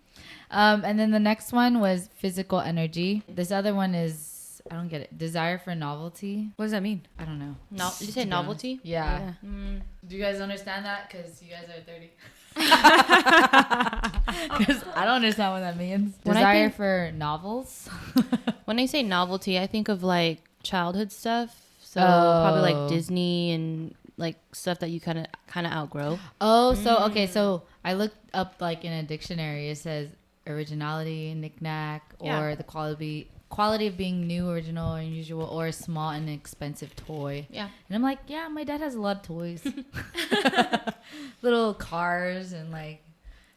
And then the next one was physical energy. This other one is, I don't get it. Desire for novelty. What does that mean? I don't know. Did you say novelty? Yeah. Mm. Do you guys understand that? Because you guys are 30. Because I don't understand what that means. When I Desire think- for novels. When I say novelty, I think of like childhood stuff. So probably Oh. like Disney and like stuff that you kind of outgrow. Oh, so okay, so I looked up like in a dictionary. It says originality, knickknack, or Yeah. the quality of being new, original, unusual, or a small and expensive toy. Yeah. And I'm like, yeah, my dad has a lot of toys. Little cars and like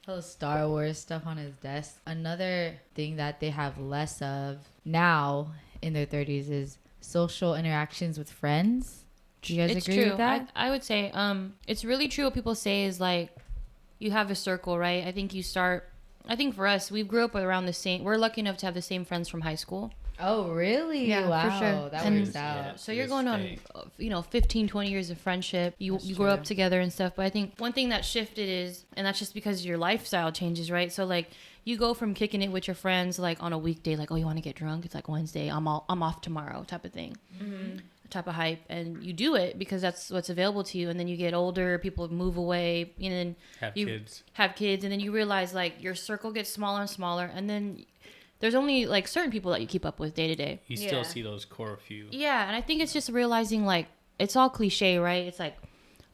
little Star Wars stuff on his desk. Another thing that they have less of now in their 30s is social interactions with friends. Do you guys It's agree true. with that? I would say it's really true what people say is like you have a circle, right? I think for us, we grew up around the same. We're lucky enough to have the same friends from high school. Oh, really? Yeah, wow. for sure. That And- works out. Yeah. So you're It's going on, fake. 15, 20 years of friendship. You That's grow up true. together and stuff. But I think one thing that shifted is, and that's just because your lifestyle changes, right? So like you go from kicking it with your friends like on a weekday, like, oh, you want to get drunk? It's like Wednesday. I'm off tomorrow type of thing. Type of hype, and you do it because that's what's available to you. And then you get older, people move away, and then Have you kids. have kids, and then you realize like your circle gets smaller and smaller, and then there's only like certain people that you keep up with day to day. You Yeah. still see those core few. Yeah, and I think it's just realizing like it's all cliche, right? It's like,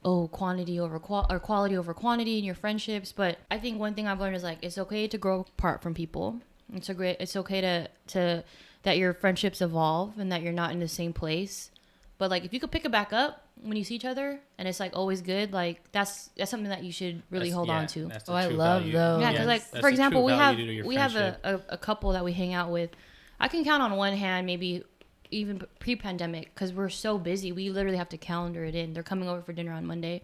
oh, quantity over or quality over quantity in your friendships. But I think one thing I've learned is like it's okay to grow apart from people. It's okay to that your friendships evolve and that you're not in the same place. But like if you could pick it back up when you see each other and it's like always good, like that's something that you should really hold on to. That's the Oh, I true love value. those. Yeah, because like that's for the example, true we have value to your we have friendship. a couple that we hang out with. I can count on one hand, maybe even pre-pandemic, because we're so busy. We literally have to calendar it in. They're coming over for dinner on Monday.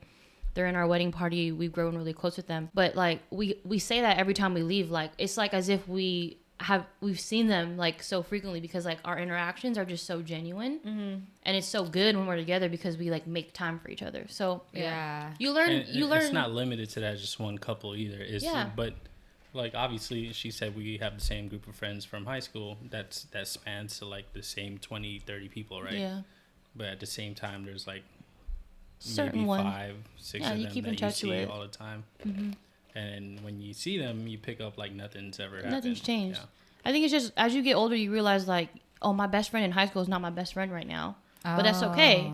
They're in our wedding party. We've grown really close with them. But like we say that every time we leave. Like it's like as if we've seen them like so frequently because like our interactions are just so genuine, and it's so good when we're together because we like make time for each other. So Yeah. you learn. And You learn. It's not limited to that just one couple either. But like obviously she said we have the same group of friends from high school that spans to like the same 20, 30 people, right? Yeah. But at the same time there's like Certain maybe one. 5, 6 Yeah, of you them keep in that you touch see with. all the time. And when you see them, you pick up like nothing's ever happened. Nothing's changed. Yeah. I think it's just as you get older, you realize like, oh, my best friend in high school is not my best friend right now, but that's okay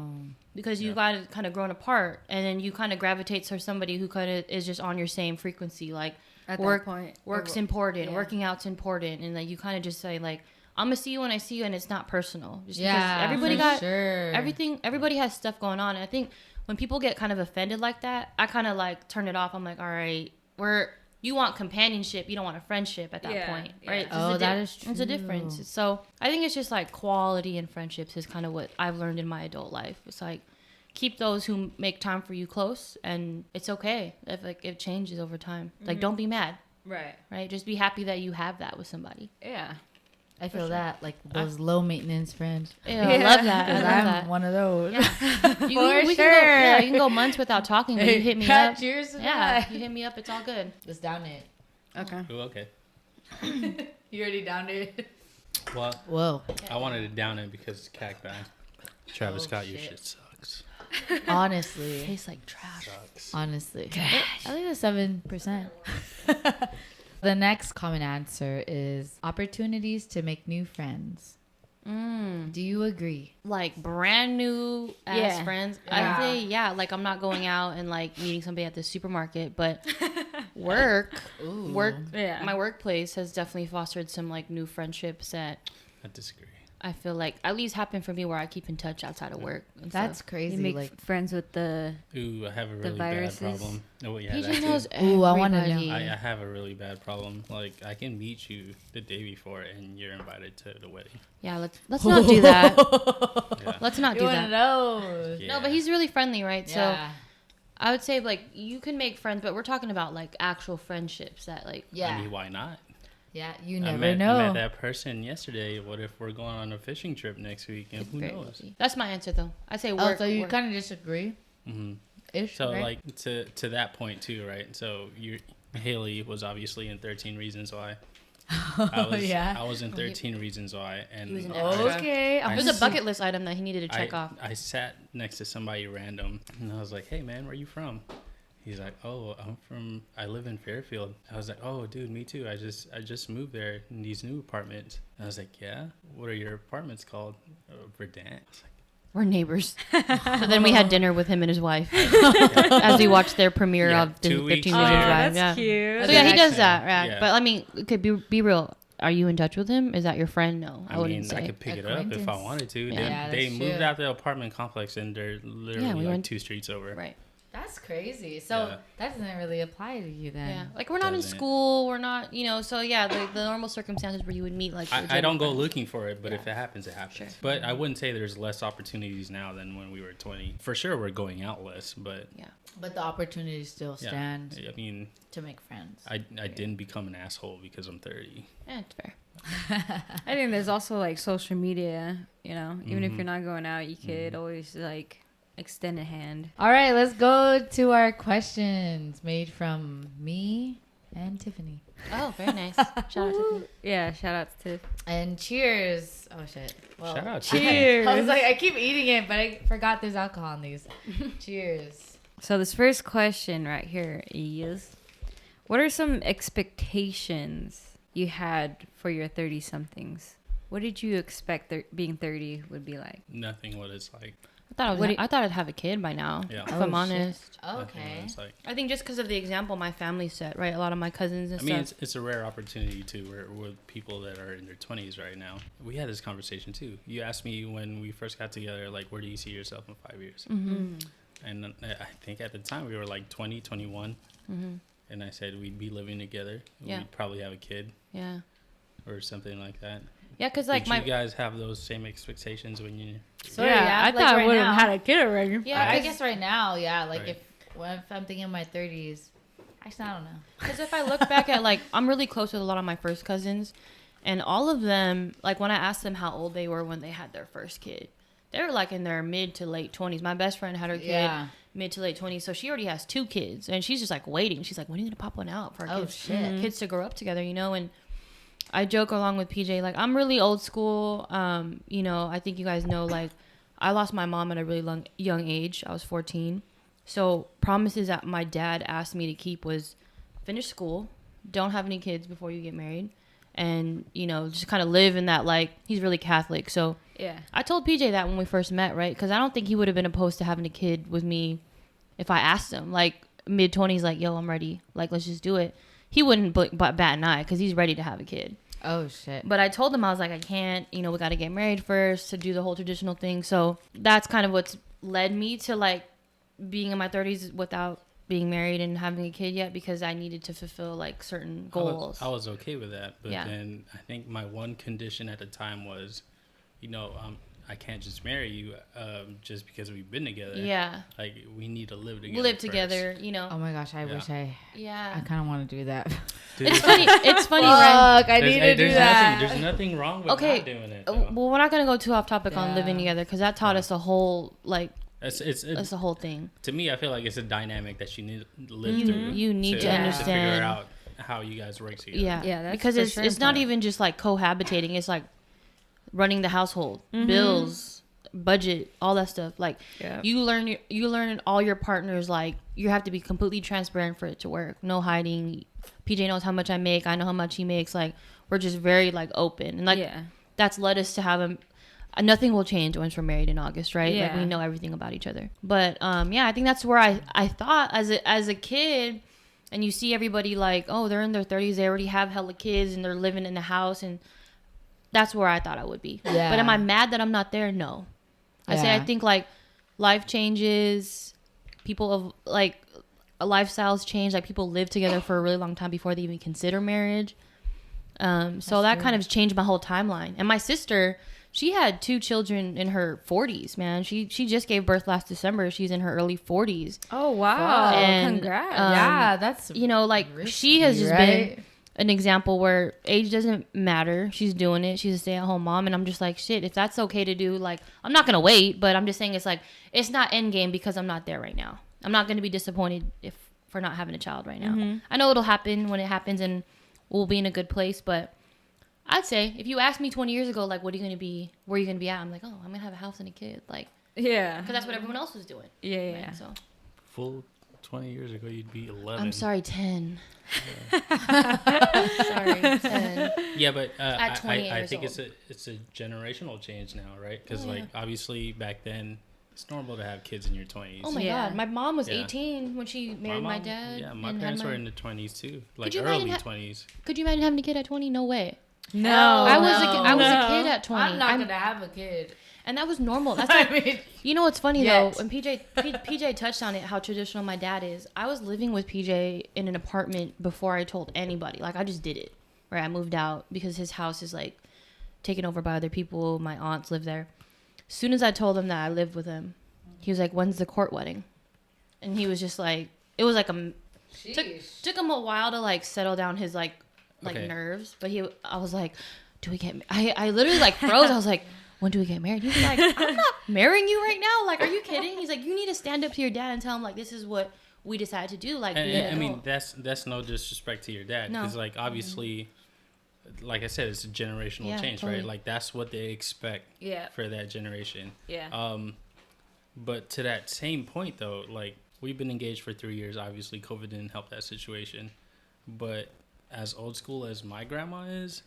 because you got kind of grown apart, and then you kind of gravitate to somebody who kind of is just on your same frequency. Like At work, that point, work's important, yeah. working out's important, and like you kind of just say like, I'm gonna see you when I see you, and it's not personal. Just Yeah, because everybody for got sure. everything. Everybody has stuff going on, and I think when people get kind of offended like that, I kind of like turn it off. I'm like, all right, you want companionship, you don't want a friendship at that Yeah, point, yeah. right? Oh, that is true. It's a difference. So I think it's just like quality in friendships is kind of what I've learned in my adult life. It's like keep those who make time for you close, and it's okay if like it changes over time. Like don't be mad, right? Just be happy that you have that with somebody. Yeah. I feel that like those low maintenance friends. Ew, I love that. I 'Cause love I'm that. one of those. We can go, yeah, you can go months without talking, but you hit me up. Cheers to Yeah, that. you hit me up. It's all good. Let's down it. Okay. Ooh, okay. You already downed it. Well, Whoa. I wanted to down it because it's cacti. Travis Oh, Scott, your shit. shit sucks. Honestly. Tastes like trash. Sucks. Honestly. I think that's 7%. The next common answer is opportunities to make new friends. Do you agree? Like brand new ass Yeah. friends. Yeah. I'd say yeah. Like I'm not going out and like meeting somebody at the supermarket, but work. Yeah. My workplace has definitely fostered some like new friendships that I disagree. I feel like at least happen for me where I keep in touch outside of work. And That's stuff. crazy. You make like, friends with the. Ooh, I have a really bad viruses? problem. Oh, yeah, PJ that knows too. Ooh, I wanna know. everybody. I have a really bad problem. Like, I can meet you the day before and you're invited to the wedding. Yeah, let's not do that. Yeah. Let's not do you that. know. Yeah. No, but he's really friendly, right? So Yeah. I would say like you can make friends, but we're talking about like actual friendships that like Yeah. I mean, why not? Yeah. You I never met know. that person yesterday. What if we're going on a fishing trip next week? And who very knows? easy. That's my answer though. I say Oh, work. so you work. kind of disagree? hmm Ish, So, right? like, to that point, too, right? So, Haley was obviously in 13 Reasons Why. I was in 13 Reasons Why. And He was an I- extra. Okay. I It was a bucket list item that he needed to check off. I sat next to somebody random and I was like, hey man, where you from? He's like, oh, I live in Fairfield. I was like, oh dude, me too. I just moved there in these new apartments. And I was like, yeah? What are your apartments called? Verdant. I was like, We're neighbors. So then we had dinner with him and his wife as we watched their premiere Yeah, of the 2 13 weeks Reasons later. Why. That's Yeah. cute. So yeah, he does Connection. that. Right? Yeah. But I mean, okay, be real. are you in touch with him? Is that your friend? No, I wouldn't mean, say. I could pick it up if I wanted to. Yeah, They that's moved true. out the apartment complex and they're literally we like went 2 streets over. Right. That's crazy. So that doesn't really apply to you then. Yeah. Like, we're not in Doesn't. school. We're not, so yeah, the normal circumstances where you would meet, like, your I don't go friends. looking for it, but if it happens, it happens. Sure. But I wouldn't say there's less opportunities now than when we were 20. For sure, we're going out less, but Yeah. But the opportunity still yeah. stands I mean, to make friends. I didn't become an asshole because I'm 30. Yeah, it's fair. I think there's also like social media, even if you're not going out, you could always like extend a hand. All right, let's go to our questions made from me and Tiffany. Oh, very nice. Shout out to Yeah, shout out to Tiff. And cheers. Oh, shit. Well, Shout out to Cheers. I was like, I keep eating it, but I forgot there's alcohol in these. Cheers. So this first question right here is, what are some expectations you had for your 30-somethings? What did you expect being 30 would be like? Nothing what it's like. I thought I'd have a kid by now. Yeah. If I'm shit. honest. Nothing Okay. what it's like. I think just because of the example my family set, right? A lot of my cousins and I mean, stuff. it's a rare opportunity too, where with people that are in their 20s right now. We had this conversation too. You asked me when we first got together, like, where do you see yourself in 5 years? Mm-hmm. And I think at the time we were like 20, 21. Mm-hmm. And I said we'd be living together. Yeah. We'd probably have a kid Yeah. or something like that. Yeah, because like Did you guys have those same expectations when you... So, yeah, I like thought right I would now- have had a kid already. Yeah, I guess right now, yeah. Like Right. if I'm thinking in my 30s, actually, I don't know. Because if I look back at, like, I'm really close with a lot of my first cousins, and all of them, like, when I asked them how old they were when they had their first kid, they were like in their mid to late 20s. My best friend had her kid Yeah. mid to late 20s, so she already has 2 kids, and she's just like waiting. She's like, when are you gonna pop one out for our Oh, kids? shit. Kids to grow up together, And I joke along with PJ, like, I'm really old school. I think you guys know, like, I lost my mom at a really young age. I was 14. So promises that my dad asked me to keep was finish school, don't have any kids before you get married, and, just kind of live in that, like, he's really Catholic. So Yeah. I told PJ that when we first met, right? Because I don't think he would have been opposed to having a kid with me if I asked him, like, mid-20s, like, yo, I'm ready. Like, let's just do it. He wouldn't bat an eye because he's ready to have a kid. Oh, shit. But I told him, I was like, I can't, we got to get married first to do the whole traditional thing. So that's kind of what's led me to, like, being in my 30s without being married and having a kid yet, because I needed to fulfill, like, certain goals. I was okay with that. But Yeah. then I think my one condition at the time was, I can't just marry you just because we've been together. Yeah. Like, we need to live together. Live first. together, Oh my gosh, I wish I Yeah. kind of want to do that. Dude, It's funny. It's funny, right? Fuck, I need to do there's that. There's nothing wrong with Okay. not doing it. Well, though. we're not gonna go too off topic on Yeah. living together, because that taught us a whole, like, It's that's the whole thing. to me, I feel like it's a dynamic that you need to live You- through. you need to figure understand. out how you guys work together. Yeah, Yeah, that's because for it's sure it's not important. even just like cohabitating. It's like running the household, bills, budget, all that stuff. Like Yeah. you learn all your partners. Like you have to be completely transparent for it to work. No hiding. PJ knows how much I make. I know how much he makes. Like we're just very like open, and like Yeah. that's led us to have nothing will change once we're married in August, right? Like Yeah. we know everything about each other. But yeah, I think that's where I thought as a kid, and you see everybody like, oh, they're in their 30s, they already have hella kids and they're living in the house, and that's where I thought I would be. Yeah. But am I mad that I'm not there? No. I say I Yeah. think like life changes, people of like lifestyles change, like people live together for a really long time before they even consider marriage. So that kind of changed my whole timeline. And my sister, she had 2 children in her 40s, man. She just gave birth last December. She's in her early 40s. Oh wow! And, Congrats. Yeah, that's Like risky, she has just right? been an example where age doesn't matter. She's doing it. She's a stay-at-home mom, and I'm just like, shit, if that's okay to do, like, I'm not gonna wait, but I'm just saying it's like it's not end game because I'm not there right now. I'm not gonna be disappointed for not having a child right now. I know it'll happen when it happens, and we'll be in a good place, but I'd say if you asked me 20 years ago, like, what are you gonna be? Where are you gonna be at? I'm like, oh, I'm gonna have a house and a kid, like, Yeah. because that's what everyone else was doing. Yeah. Right? Yeah. So Full 20 years ago, you'd be 11. I'm sorry, 10. Sorry, 10. Yeah, but At 28 I years think old. it's a generational change now, right? Because Oh, yeah. like obviously back then it's normal to have kids in your 20s. Oh my Yeah. god, my mom was Yeah. 18 when she married my mom- dad. Yeah, my and had parents were in the 20s too, like you imagine early ha- 20s. Could you imagine having a kid at 20? No way. No, I was no. a kid at 20. I'm not gonna have a kid. And that was normal. That's I like, mean, you know what's funny Yet. though? When PJ touched on it, how traditional my dad is. I was living with PJ in an apartment before I told anybody. Like I just did it. Right? I moved out because his house is like taken over by other people. My aunts live there. As soon as I told him that I lived with him, he was like, "When's the court wedding?" And he was just like, it was like took him a while to like settle down his like Okay. nerves. But I was like, "Do we get?" I literally like froze. I was like, "When do we get married?" He was like, "I'm not marrying you right now. Like, are you kidding?" He's like, "You need to stand up to your dad and tell him like this is what we decided to do." Like, And I mean, that's no disrespect to your dad, No. because like obviously, like I said, it's a generational Yeah, change, totally. right? Like that's what they expect Yeah. for that generation. Yeah. But to that same point though, like we've been engaged for 3 years. Obviously, COVID didn't help that situation. But as old school as my grandma is,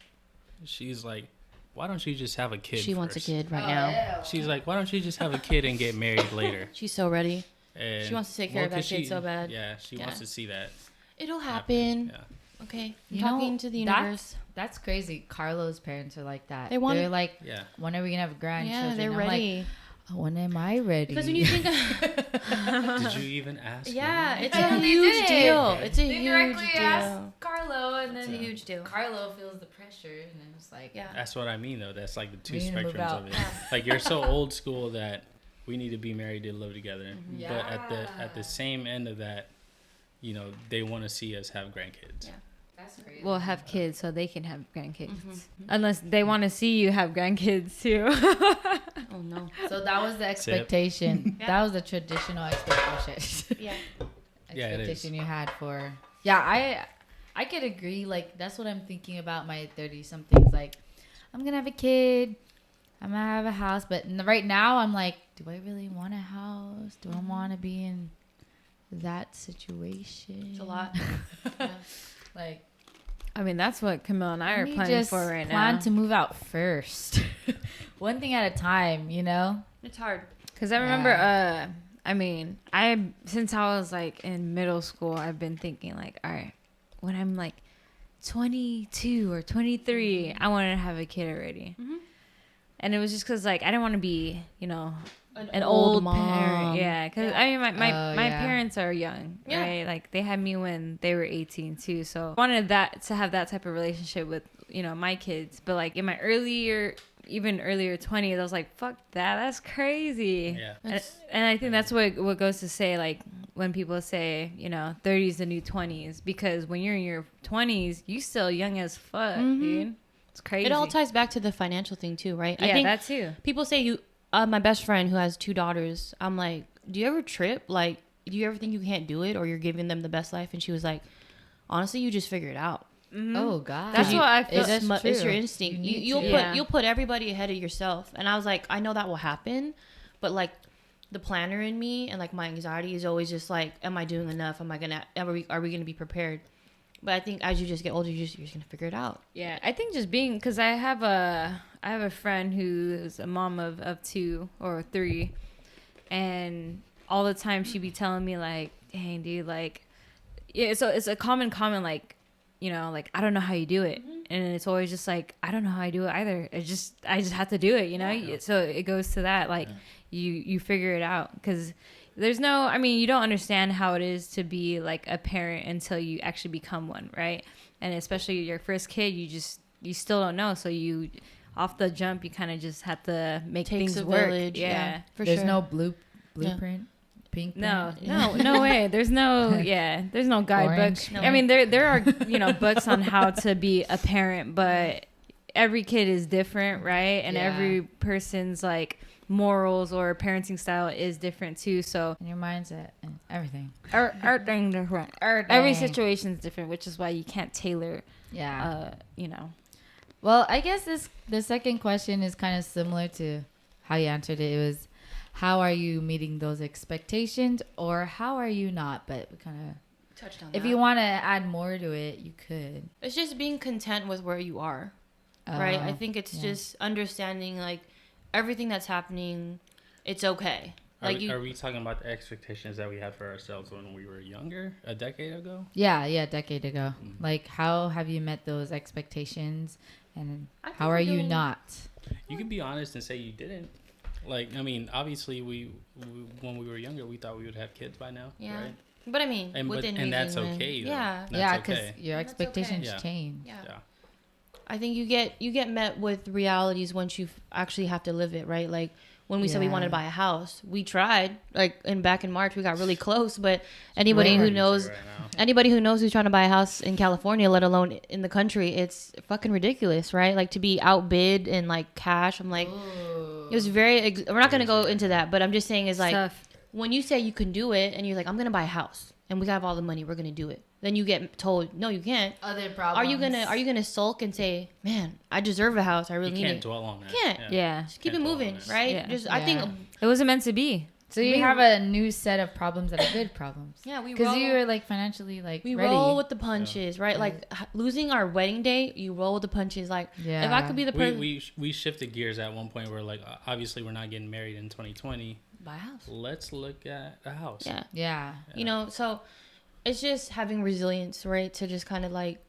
she's like, why don't you just have a kid? she wants a first? kid right now. She's like, why don't you just have a kid and get married later? She's so ready. And, She wants to take care of that 'cause kid so bad. Yeah, she Yeah. wants to see that It'll happen. Yeah. Okay, I'm You know, talking to the universe. That's crazy. Carlo's parents are like that. They want They're it. like, Yeah. when are we gonna have grandchildren? Yeah, they're I'm ready. Like, oh, when am I ready? Because when you think, Did you even ask? yeah, me? it's Yeah, a they huge did. deal. It's a They huge directly asked deal. Carlo, and It's then a huge deal. Carlo feels the pressure, and then it's like, Yeah. That's what I mean, though. That's like the two We need to move spectrums out. of it. Like you're so old school that we need to be married to live together, Mm-hmm. but at the same end of that, you know, they want to see us have grandkids. Yeah. that's crazy. We'll have kids so they can have grandkids. Mm-hmm. Unless they want to see you have grandkids too. Oh no. So that was the expectation. Yeah. That was the traditional expectation. Yeah. Yeah, it is. expectation you had for. Yeah, I could agree. Like that's what I'm thinking about my 30-somethings. Like I'm gonna have a kid. I'm gonna have a house, but right now I'm like, do I really want a house? Do I want to be in that situation? It's a lot. Like, I mean, that's what Camille and I are let me planning just for right plan now. to move out first, one thing at a time. You know. It's hard. Because I remember, I mean, since I was like in middle school, I've been thinking like, all right, when I'm like 22 or 23, I wanted to have a kid already. Mhm. And it was just because like I didn't want to be, you know, An an old mom. parent. Yeah, because Yeah. I mean, my Oh, my yeah. parents are young, Yeah. right? Like they had me when they were 18 too. So I wanted that to have that type of relationship with, you know, my kids. But like in my even earlier 20s, I was like, fuck that, that's crazy. Yeah. And I think that's what goes to say, like when people say, you know, 30s the new 20s, because when you're in your 20s, you still young as fuck, dude. It's crazy. It all ties back to the financial thing too, right? Yeah, I think that too. people say my best friend who has 2 daughters, I'm like, do you ever trip? Like, do you ever think you can't do it or you're giving them the best life? And she was like, honestly, you just figure it out. Oh God, That's what I feel. It's your instinct. You need You'll to. Yeah. you'll put everybody ahead of yourself. And I was like, I know that will happen, but like the planner in me and like my anxiety is always just like, am I doing enough? Are we gonna be prepared? But I think as you just get older, you're just gonna figure it out. Yeah, I think just being, because I have a friend who's a mom of 2 or 3, and all the time she'd be telling me like, dang dude, like, yeah, so it's a common like, you know, like, I don't know how you do it. And it's always just like, I don't know how I do it either. I just have to do it, you know? Yeah. So it goes to that, like, you figure it out. Because there's no, I mean, you don't understand how it is to be, like, a parent until you actually become one, right? And especially your first kid, you still don't know. So you, off the jump, you kind of just have to make Takes things a work. village. Yeah, for There's sure. no blueprint. Pink. No, print? no way. There's no guidebook. Orange. I mean, there are, you know, books on how to be a parent, but every kid is different, right? And Yeah. every person's like morals or parenting style is different too. So And your mindset and everything. everything different. Every situation is different, which is why you can't tailor. Yeah. You know. Well, I guess the second question is kind of similar to how you answered it. It was, how are you meeting those expectations, or how are you not? But we kind of, Touched on if that. you want to add more to it, you could. It's just being content with where you are, right? I think it's yeah. just understanding like everything that's happening, it's okay. Are we talking about the expectations that we had for ourselves when we were younger, a decade ago? Yeah, a decade ago. Like, how have you met those expectations, and how are you not? You can be honest and say you didn't. Like, I mean, obviously, we when we were younger, we thought we would have kids by now, Yeah. right? But I mean, And within that's reason, okay. Though. Yeah. Yeah, That's because okay. your That's expectations okay. change. Yeah. Yeah. I think you get met with realities once you actually have to live it, right? Like when we said we wanted to buy a house, we tried. Like back in March, we got really close. But anybody who knows, who's trying to buy a house in California, let alone in the country, it's fucking ridiculous, right? Like to be outbid in like cash. I'm like, it was very. We're not gonna go into that, but I'm just saying is like Tough. when you say you can do it, and you're like, I'm gonna buy a house, and we have all the money, we're gonna do it. Then you get told, no, you can't. Other problems. Are you gonna sulk and say, man, I deserve a house, I really You need can't it? dwell on that. Can't. Yeah. Just keep it Can't dwell moving, on it. right? Yeah. Just I think It wasn't meant to be. So you have a new set of problems that are good problems. yeah, we Because roll. you were like financially like We ready. roll with the punches, right? Like losing our wedding day, you roll with the punches. Like if I could be the person, We shifted gears at one point where like obviously we're not getting married in 2020. buy a house. Let's look at a house. Yeah. Yeah. You know, so it's just having resilience, right? To just kind of like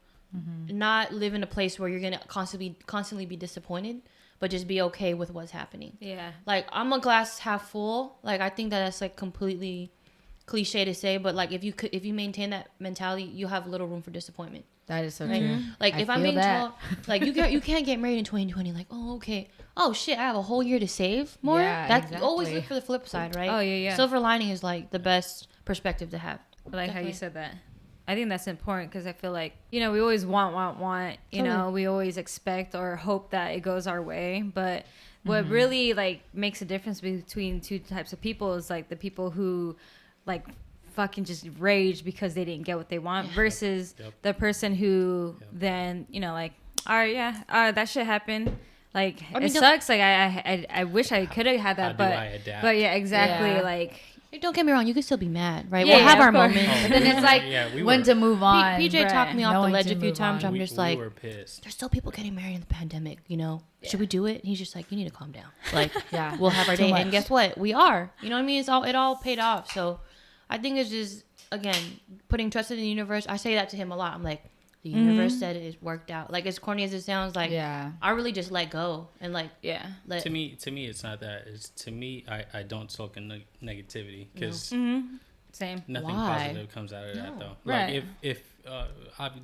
not live in a place where you're gonna constantly be disappointed, but just be okay with what's happening. Yeah. Like I'm a glass half full. Like I think that's like completely cliche to say, but like if you maintain that mentality, you have little room for disappointment. That is so Right? true. Like I if I'm feel being that. told, like you can't get married in 2020. Like okay, oh shit, I have a whole year to save more. Yeah, That's exactly. always look for the flip side, right? Oh, yeah. Silver lining is like the best perspective to have. I like how you Definitely. said that. I think that's important because I feel like, you know, we always want, you know, we always expect or hope that it goes our way. But what really like makes a difference between two types of people is like the people who like fucking just rage because they didn't get what they want versus the person who then, you know, like, all right, yeah, that shit happened. Like, I mean, it sucks. Like, I wish I could have had that, How do but I adapt? but yeah, exactly. Yeah. Like, Hey, don't get me wrong, you can still be mad, right? Yeah, we'll have yeah, our of course. moments. But then it's like we when were- to move on. PJ talked me off the Knowing ledge to a few move times. on. I'm just like, we were pissed. there's still people getting married in the pandemic, you know? Should we do it? And he's just like, you need to calm down. Like, Yeah. we'll have our Too day. much. And guess what? We are. You know what I mean? It all paid off. So I think it's just, again, putting trust in the universe. I say that to him a lot. I'm like, the universe said it worked out. Like, as corny as it sounds, like, Yeah. I really just let go and like, yeah. let To me, it's not that. It's to me, I don't soak in negativity because Same. nothing Why? positive comes out of that though. Right. Like if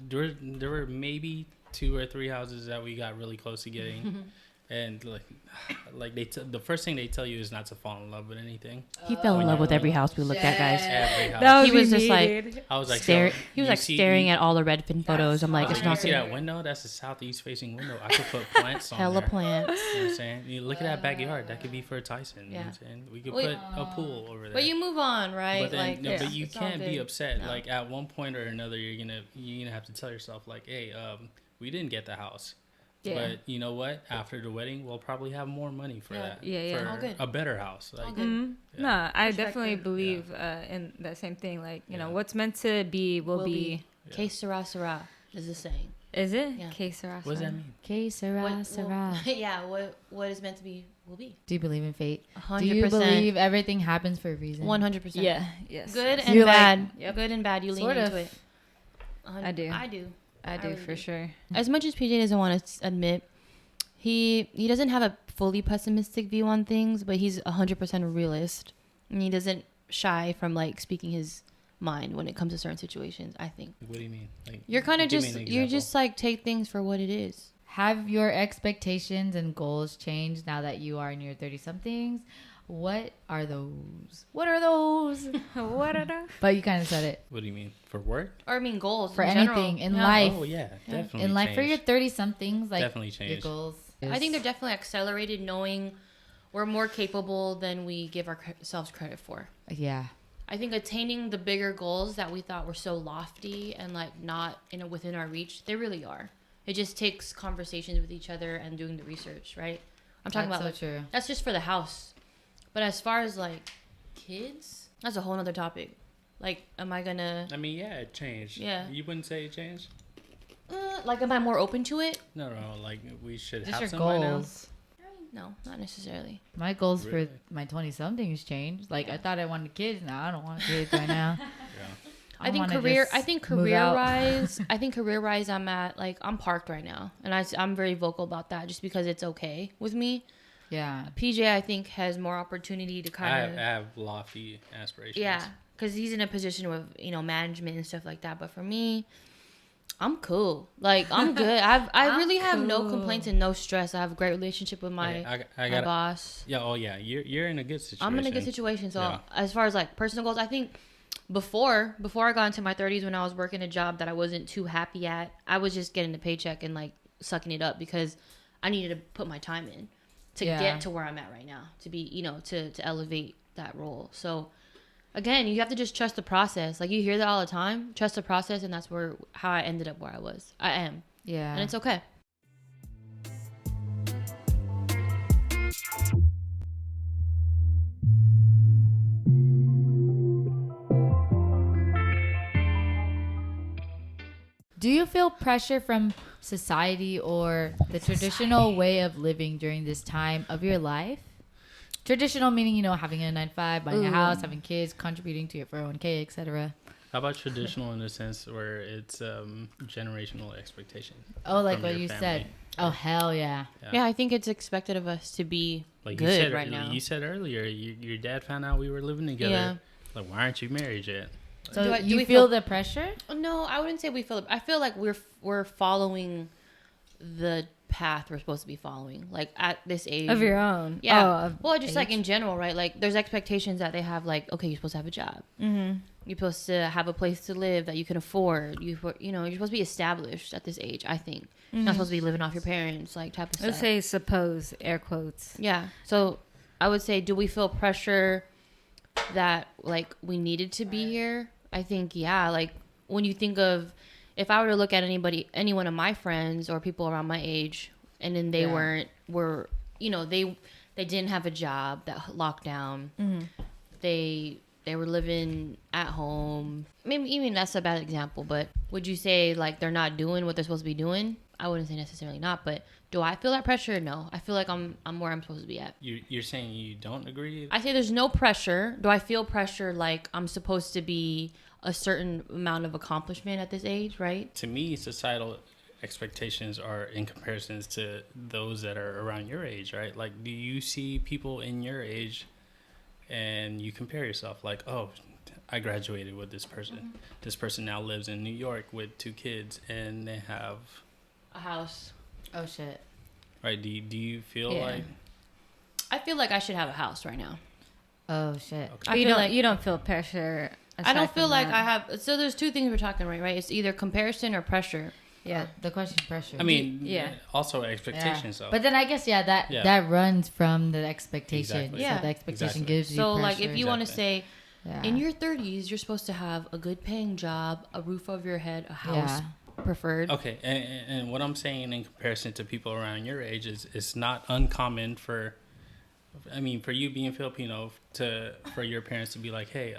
there were maybe 2 or 3 houses that we got really close to getting, and like the first thing they tell you is not to fall in love with anything. he fell in love with every house we looked at, guys. Every house. That He would was be just like, needed. I was like, he was like staring at all the Redfin photos. I'm like, You it's not see fair. that window? That's the southeast facing window. I could put plants on Hella there. plants. You know what I'm saying? You look at that backyard. That could be for Tyson. You know what I'm saying? We could Well, put a pool over there. But you move on, right? But then, like, no, but you it's all can't be good. upset. No. Like at one point or another, you're gonna have to tell yourself like, hey, we didn't get the house. Yeah. But you know what? After the wedding, we'll probably have more money for that. Yeah, yeah. For All good. a better house. Like, All good. No, I definitely Perspective. believe in that same thing. Like, you know, Yeah. what's meant to be will be. Que sera, sera is the saying. Is it? Yeah. Que sera, what does sera. that mean? Que sera, sera. Yeah, what is meant to be will be. Do you believe in fate? 100%. Do you believe everything happens for a reason? 100%. Yeah. Yes. Good yes. and You're like- bad. Yep. Good and bad. You lean Sort into of. it. I do. I do. I do really for do. sure. As much as PJ doesn't want to admit, he doesn't have a fully pessimistic view on things, but he's 100% a realist, and he doesn't shy from like speaking his mind when it comes to certain situations. I think What do you mean? Like, you're kind of give me just an you're example. just like take things for what it is. Have your expectations and goals changed now that you are in your 30-somethings? What are those? What are those? What are those? But you kind of said it. What do you mean? For work? Or I mean goals For in general. anything in Yeah. life. Oh yeah, definitely. In life, for your changed. 30-somethings, like Definitely your changed. goals. I think they're definitely accelerated, knowing we're more capable than we give ourselves credit for. Yeah. I think attaining the bigger goals that we thought were so lofty and like not within our reach, they really are. It just takes conversations with each other and doing the research, right? I'm talking That's about so true. that's just for the house. But as far as like kids, that's a whole nother topic. Like, am I gonna I mean, yeah, it changed. Yeah. You wouldn't say it changed? like am I more open to it? No, like we should Just have your some by now. goals. No, not necessarily. My goals Really? for my 20-somethings changed. Like, I thought I wanted kids. Now I don't want kids right now. Yeah. I think career wise, I'm at, like, I'm parked right now. And I'm very vocal about that just because it's okay with me. Yeah. PJ, I think, has more opportunity to kind of. I have lofty aspirations. Yeah. Because he's in a position with, you know, management and stuff like that. But for me, I'm cool. Like, I'm good. I really have no complaints and no stress. I have a great relationship with my my boss. Yeah. Oh yeah. You're in a good situation. I'm in a good situation. So Yeah. as far as like personal goals, I think before I got into my 30s, when I was working a job that I wasn't too happy at, I was just getting the paycheck and like sucking it up because I needed to put my time in to get to where I'm at right now, to be, you know, to elevate that role. So again, you have to just trust the process. Like, you hear that all the time. Trust the process, and that's how I ended up where I am. Yeah. And it's okay. Do you feel pressure from society or the traditional way of living during this time of your life? Traditional meaning, you know, having a 9-to-5, buying a house, having kids, contributing to your 401k, etc. How about traditional in the sense where it's generational expectation? Oh, like from what your you family? said. Oh, hell yeah. Yeah, I think it's expected of us to be Like good you said, right now. You said earlier, your dad found out we were living together. Yeah. Like, why aren't you married yet? So Do you we feel the pressure? No, I wouldn't say we feel it. I feel like we're following the path we're supposed to be following. Like, at this age Of your own. Yeah. Oh, of well, just like age. in general, right? Like, there's expectations that they have. Like, okay, you're supposed to have a job. Mm-hmm. You're supposed to have a place to live that you can afford. You know, you're supposed to be established at this age. I think you're not supposed to be living off your parents, like, type of Let's stuff. say suppose, air quotes. Yeah. So I would say, do we feel pressure that, like, we needed to be here? I think, yeah. Like, when you think of, if I were to look at any one of my friends or people around my age, and then they were, you know, they didn't have a job, that locked down. Mm-hmm. They were living at home. Maybe even that's a bad example, but would you say, like, they're not doing what they're supposed to be doing? I wouldn't say necessarily not, but do I feel that pressure? No. I feel like I'm where I'm supposed to be at. You're saying you don't agree? I say there's no pressure. Do I feel pressure like I'm supposed to be a certain amount of accomplishment at this age, right? To me, societal expectations are in comparisons to those that are around your age, right? Like, do you see people in your age and you compare yourself like, oh, I graduated with this person. Mm-hmm. This person now lives in New York with 2 kids and they have a house. Oh, shit. Right? Do you feel like... I feel like I should have a house right now. Oh, shit. Okay. You don't feel pressure. I don't feel like I have... So there's 2 things we're talking right? It's either comparison or pressure. Yeah, the question pressure. I mean, Yeah. Also expectations, though. But then I guess, that runs from the expectation. Exactly. Yeah. So the expectation Exactly. gives you So, pressure. like, if you want to say, Yeah. in your 30s, you're supposed to have a good paying job, a roof over your head, a house, preferred. Okay, and what I'm saying in comparison to people around your age is it's not uncommon for you being Filipino for your parents to be like, hey,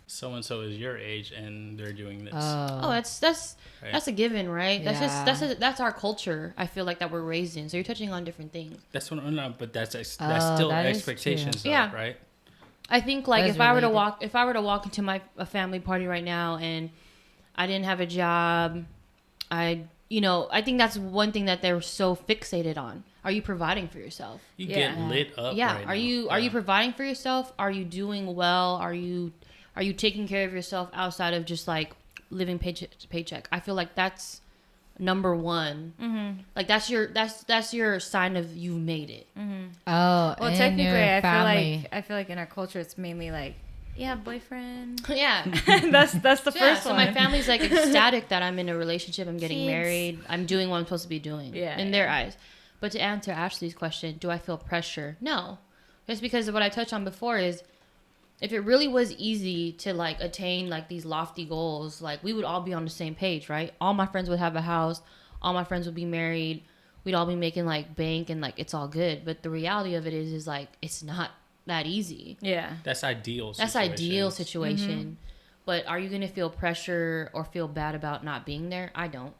so and so is your age and they're doing this. Oh, that's a given, right? That's Yeah. that's our culture. I feel like that we're raised in. So you're touching on different things. That's what no, but that's still that is expectations, though, Yeah. right? I think, like, That's if I were to related. walk into a family party right now and I didn't have a job, I think that's one thing that they're so fixated on. Are you providing for yourself? You Yeah. get lit up. Yeah. Right Are now. you providing for yourself? Are you doing well? Are you taking care of yourself outside of just, like, living paycheck to paycheck? I feel like that's number one. Mm-hmm. Like, that's your sign of you've made it. Oh, well, Well, technically, I feel like in our culture, it's mainly like, yeah, boyfriend. Yeah. that's the Yeah, first so one. my family's, like, ecstatic that I'm in a relationship, I'm getting Kids. married, I'm doing what I'm supposed to be doing in their eyes. But to answer Ashley's question, do I feel pressure? No. Just because of what I touched on before is, if it really was easy to, like, attain, like, these lofty goals, like, we would all be on the same page, right? All my friends would have a house, all my friends would be married, we'd all be making, like, bank, and, like, it's all good. But the reality of it is like, it's not that easy. Yeah. That's ideal. That's ideal situations. situation. But are you going to feel pressure or feel bad about not being there? I don't.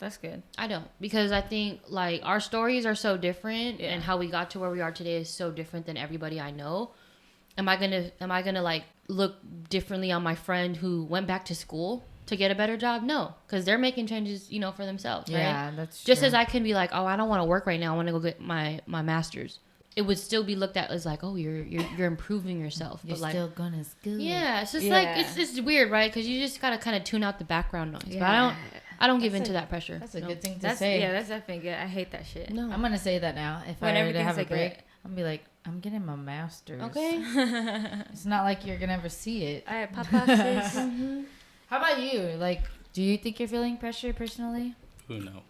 That's good. I don't, because I think like our stories are so different, and how we got to where we are today is so different than everybody I know. Am I gonna like look differently on my friend who went back to school to get a better job? No, because they're making changes, for themselves, right? Yeah, that's just true. as I can be like, oh, I don't want to work right now, I want to go get my master's. It would still be looked at as like, oh, you're improving yourself. You're but like, still going to school. yeah, it's just like it's weird, right? Because you just gotta kind of tune out the background noise. Yeah. But I don't give into that pressure. That's a No. good thing to That's say. yeah, that's definitely good. I hate that shit. No. I'm gonna say that now. If When I were to everything's have a like break, I'm gonna be like, I'm getting my master's. Okay. It's not like you're gonna ever see it. All right, Papa sis. How about you? Like, do you think you're feeling pressure personally? Who knows?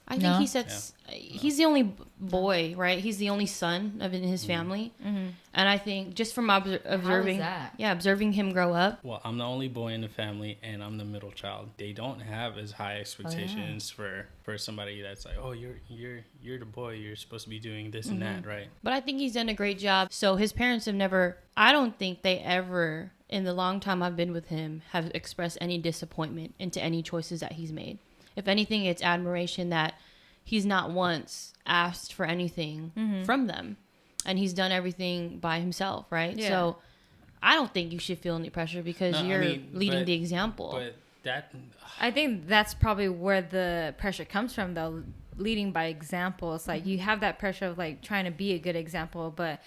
I think No? he sets. He's the only boy, right? He's the only son in his family, and I think just from observing, that? observing him grow up. Well, I'm the only boy in the family, and I'm the middle child. They don't have as high expectations for somebody that's like, oh, you're the boy. You're supposed to be doing this and that, right? But I think he's done a great job. So his parents have never. I don't think they ever, in the long time I've been with him, have expressed any disappointment into any choices that he's made. If anything, it's admiration that he's not once asked for anything from them. And he's done everything by himself, right? Yeah. So I don't think you should feel any pressure because you're leading the example. But that, I think that's probably where the pressure comes from, though, leading by example. It's like you have that pressure of like trying to be a good example, but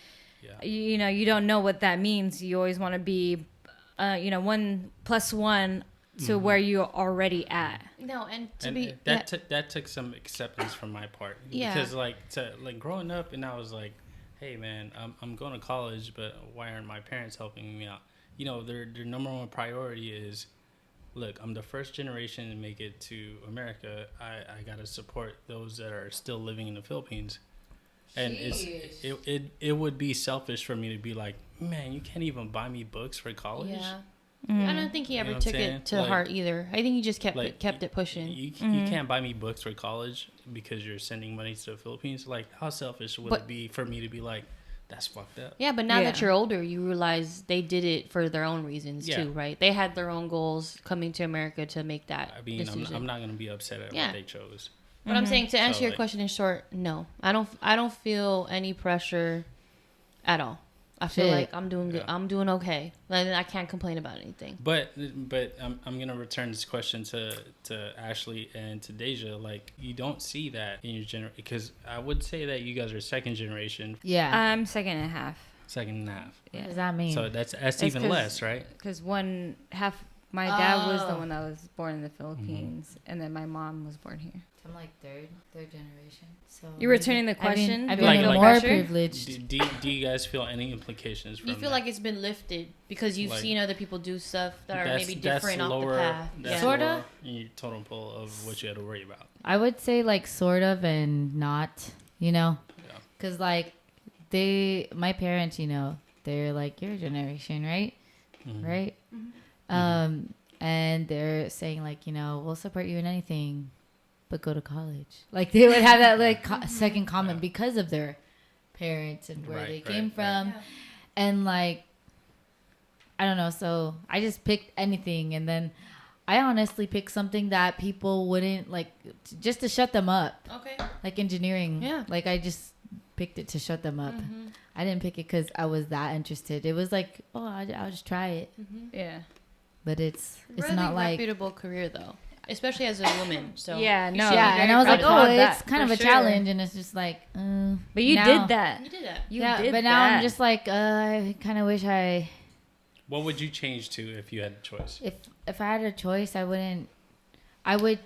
you don't know what that means. You always want to be, 1+1 to where you're already at. No, and that took some acceptance from my part. Yeah. Because like growing up, and I was like, hey man, I'm going to college, but why aren't my parents helping me out? Their number one priority is, look, I'm the first generation to make it to America. I gotta support those that are still living in the Philippines. And it would be selfish for me to be like, man, you can't even buy me books for college. yeah. I don't think he ever took it to heart either. I think he just kept it pushing. You can't buy me books for college because you're sending money to the Philippines. Like, how selfish would it be for me to be like, that's fucked up? Yeah, but now that you're older, you realize they did it for their own reasons too, right? They had their own goals coming to America to make that decision. I'm not going to be upset at what they chose. But I'm saying, to answer your question in short, no. I don't feel any pressure at all. I feel like I'm doing good. I'm doing okay. Like, I can't complain about anything. But I'm gonna return this question to Ashley and to Daysia. Like, you don't see that in your generation, because I would say that you guys are second generation. Yeah. I'm second and a half. Second and a half. Yeah. What does that mean? So that's even less, right? Because one half, my dad was the one that was born in the Philippines, and then my mom was born here. I'm like third generation. So You're returning the question. I've Do I been feel more pressure? privileged. Do you guys feel any implications from You feel that? like it's been lifted because you've Like, seen other people do stuff that are maybe that's different off lower, the path. That's Sorta. lower in your totem pole of what you had to worry about. I would say like sort of and not, because like my parents, they're like your generation, right? Right? And they're saying like, we'll support you in anything, but go to college. Like they would have that like second comment because of their parents and where they came from. Yeah. And like, I don't know. So I just picked anything. And then I honestly picked something that people wouldn't like, just to shut them up. Okay. Like engineering. Yeah. Like I just picked it to shut them up. I didn't pick it because I was that interested. It was like, oh, I'll just try it. Yeah. But it's Really not like, reputable career though, especially as a woman. So Yeah, no. yeah. And I was like, proud oh, of it's that, kind of for a sure. challenge. And it's just like, But you now- did that. you did that. You yeah, did but now that. I'm just like, I kind of wish What would you change to if you had a choice? if I had a choice, I would